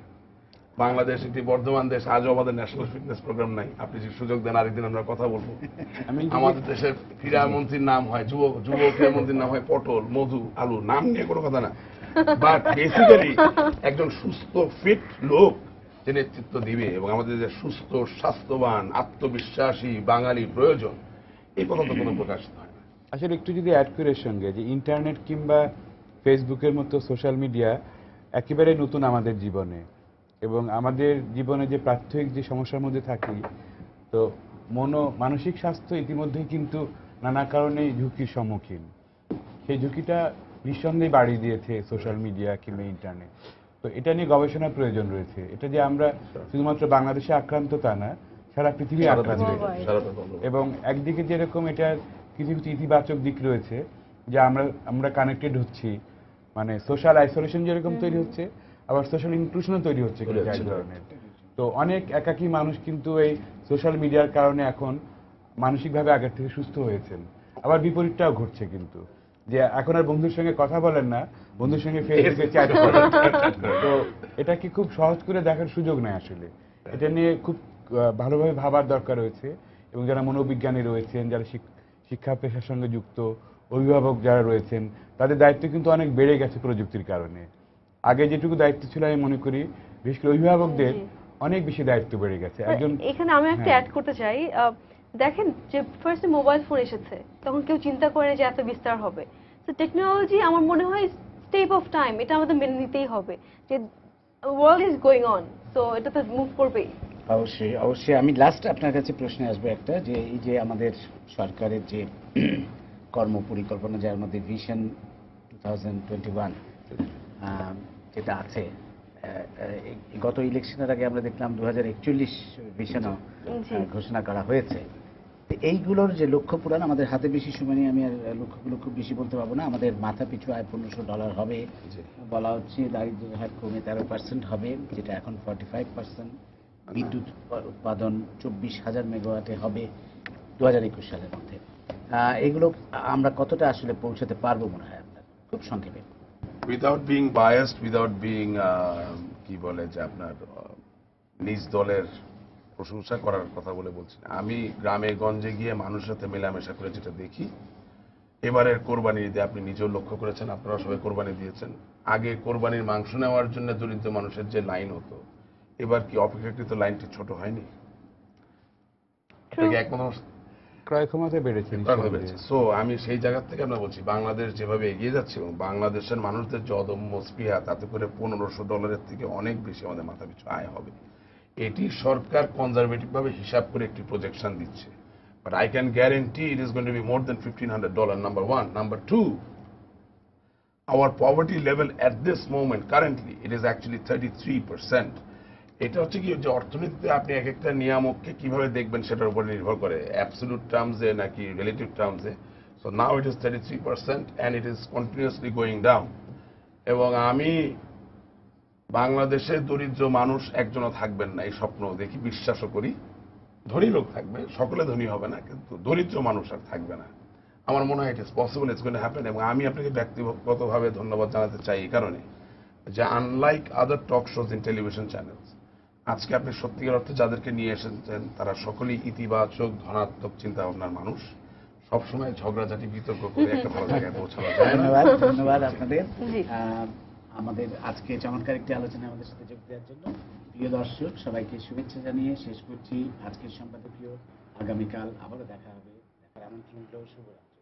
বাংলাদেশ একটি বর্ধমান দেশ, আজও আমাদের ন্যাশনাল ফিটনেস প্রোগ্রাম নাই। আপনি যে সুযোগ দেন আরেকদিন আমরা কথা বলবো। আমাদের দেশের ক্রীড়া মন্ত্রীর নাম হয় যুব ক্রীড়া মন্ত্রীর নাম হয় পটল, মধু, আলু, নাম নিয়ে কোনো কথা না, বাট বেসিক্যালি একজন সুস্থ ফিট লোক যে নেতৃত্ব দিবে এবং আমাদের যে সুস্থ স্বাস্থ্যবান আত্মবিশ্বাসী বাঙালি প্রয়োজন, এই কথা তো কোনো প্রকাশিত হয় না। আসলে একটু যদি অ্যাড করে সঙ্গে যে ইন্টারনেট কিংবা ফেসবুকের মতো সোশ্যাল মিডিয়া একেবারে নতুন আমাদের জীবনে, এবং আমাদের জীবনে যে প্রাত্যহিক যে সমস্যার মধ্যে থাকি, তো মানসিক স্বাস্থ্য ইতিমধ্যেই কিন্তু নানা কারণে ঝুঁকির সম্মুখীন। সেই ঝুঁকিটা নিঃসন্দেহে বাড়িয়ে দিয়েছে সোশ্যাল মিডিয়া কিংবা ইন্টারনেট। তো এটা নিয়ে গবেষণার প্রয়োজন রয়েছে। এটা যে আমরা শুধুমাত্র বাংলাদেশে আক্রান্ত তা না, সারা পৃথিবী আক্রান্ত। এবং একদিকে যেরকম এটার কিছু কিছু ইতিবাচক দিক রয়েছে, যে আমরা কানেক্টেড হচ্ছি, মানে সোশ্যাল আইসোলেশন যেরকম তৈরি হচ্ছে, আবার সোশ্যাল ইনক্লুশনও তৈরি হচ্ছে কিন্তু এক ধরনের। তো অনেক একাকী মানুষ কিন্তু এই সোশ্যাল মিডিয়ার কারণে এখন মানসিকভাবে আগের থেকে সুস্থ হয়েছেন। আবার বিপরীতটাও ঘটছে কিন্তু, যে এখন আর বন্ধুর সঙ্গে কথা বলেন না, বন্ধুর সঙ্গে ফেসবুকে চ্যাট করেন। তো এটাকে খুব সহজ করে দেখার সুযোগ নেই আসলে। এটা নিয়ে খুব ভালোভাবে ভাবার দরকার রয়েছে, এবং যারা মনোবিজ্ঞানী রয়েছেন, যারা শিক্ষা পেশার সঙ্গে যুক্ত, অভিভাবক যারা রয়েছেন, তাদের দায়িত্ব কিন্তু অনেক বেড়ে গেছে প্রযুক্তির কারণে। আগে যেটুকু দায়িত্ব ছিল আমি মনে করি বিশেষ করে অভিভাবকদের অনেক বেশি দায়িত্ব বেড়ে গেছে। এখানে আমি একটা অ্যাড করতে চাই। দেখেন যে ফার্স্টে মোবাইল ফোন এসেছে, তখন কেউ চিন্তা করে যে এত বিস্তার হবে। তো টেকনোলজি আমার মনে হয় স্টেপ অফ টাইম, এটা আমাদের মেনে নিতেই হবে যে world is going on, so এটা তো মুভ করবেই। অবশ্যই অবশ্যই। আমি লাস্ট আপনার কাছে প্রশ্নে আসবো একটা, যে এই যে আমাদের সরকারের যে কর্ম পরিকল্পনা, যার মধ্যে ভিশন 2021 যেটা আছে, গত ইলেকশনের আগে আমরা দেখলাম 2041 ভিশনও ঘোষণা করা হয়েছে। এইগুলোর যে লক্ষ্য পূরণ, আমাদের হাতে বেশি সময় নেই, আমি আর লক্ষ্যগুলো খুব বেশি বলতে পারবো না। আমাদের মাথা পিছু আয় $1500 হবে বলা হচ্ছে, দারিদ্র্যের হার কমে 13% হবে, যেটা এখন 45%। বিদ্যুৎ উৎপাদন 24,000 মেগাওয়াটে হবে 2021 সালের মধ্যে। এগুলো আমরা কতটা আসলে পৌঁছাতে পারবো মনে হয় আপনার, খুব সংক্ষেপে? Without being biased, without being কি বলে যে আপনার নিজ দলের প্রশংসা করার কথা বলে বলছি না, আমি গ্রামে গঞ্জে গিয়ে মানুষের সাথে মেলামেশা করে যেটা দেখি, এবারের কোরবানি ঈদে আপনি নিজেও লক্ষ্য করেছেন, আপনারা সবাই কোরবানি দিয়েছেন। আগে কোরবানির মাংস নেওয়ার জন্য দরিদ্র মানুষের যে লাইন হতো, এবার কি অপেক্ষাকৃত লাইনটি ছোট হয়নি? ক্রয় ক্ষমতা বেড়েছে। সো আমি সেই জায়গা থেকে আমরা বলছি, বাংলাদেশ যেভাবে এগিয়ে যাচ্ছে এবং বাংলাদেশের মানুষদের যে অদম্য স্পৃহা, তাতে করে $1500 থেকে অনেক বেশি আমাদের মাথা পিছু আয় হবে। এটি সরকার কনজারভেটিভ ভাবে হিসাব করে একটি প্রজেকশন দিচ্ছে, but I can guarantee it is going to be more than $1,500, number one. Number two, our poverty level at this moment currently it is actually 33%. এটা হচ্ছে কি, যে অর্থনীতিতে আপনি এক একটা নিয়ামককে কিভাবে দেখবেন সেটার উপর নির্ভর করে, অ্যাবসলিউট টার্মসে নাকি রিলেটিভ টার্মসে। So now it is 33% and it is continuously going down. এবং আমি বাংলাদেশে দরিদ্র মানুষ একজনও থাকবেন না এই স্বপ্ন দেখি, বিশ্বাসও করি। ধনী লোক থাকবে, সকলে ধনী হবে না, কিন্তু দরিদ্র মানুষ আর থাকবে না। আমার মনে হয় ইট is possible, it's going to happen. এবং আমি আপনাকে ব্যক্তিগতভাবে ধন্যবাদ জানাতে চাই এই কারণে যে unlike other talk shows in television channels, আজকে আপনি সত্যিকার অর্থে যাদেরকে নিয়ে এসেছেন তারা সকলেই ইতিবাচক ধনাত্মক চিন্তা ভাবনার মানুষ। সবসময় ঝগড়াঝাটি বিতর্ক করে একটা ভালো জায়গায় পৌঁছানো যায় না। ধন্যবাদ আপনাদের আমাদের আজকে চমৎকার একটি আলোচনায় আমাদের সাথে যোগ দেওয়ার জন্য। প্রিয় দর্শক, সবাইকে শুভেচ্ছা জানিয়ে শেষ করছি আজকের সম্পাদকীয়। আগামীকাল আবারও দেখা হবে, দেখার আমন্ত্রণ রইল। শুভরাত্রি।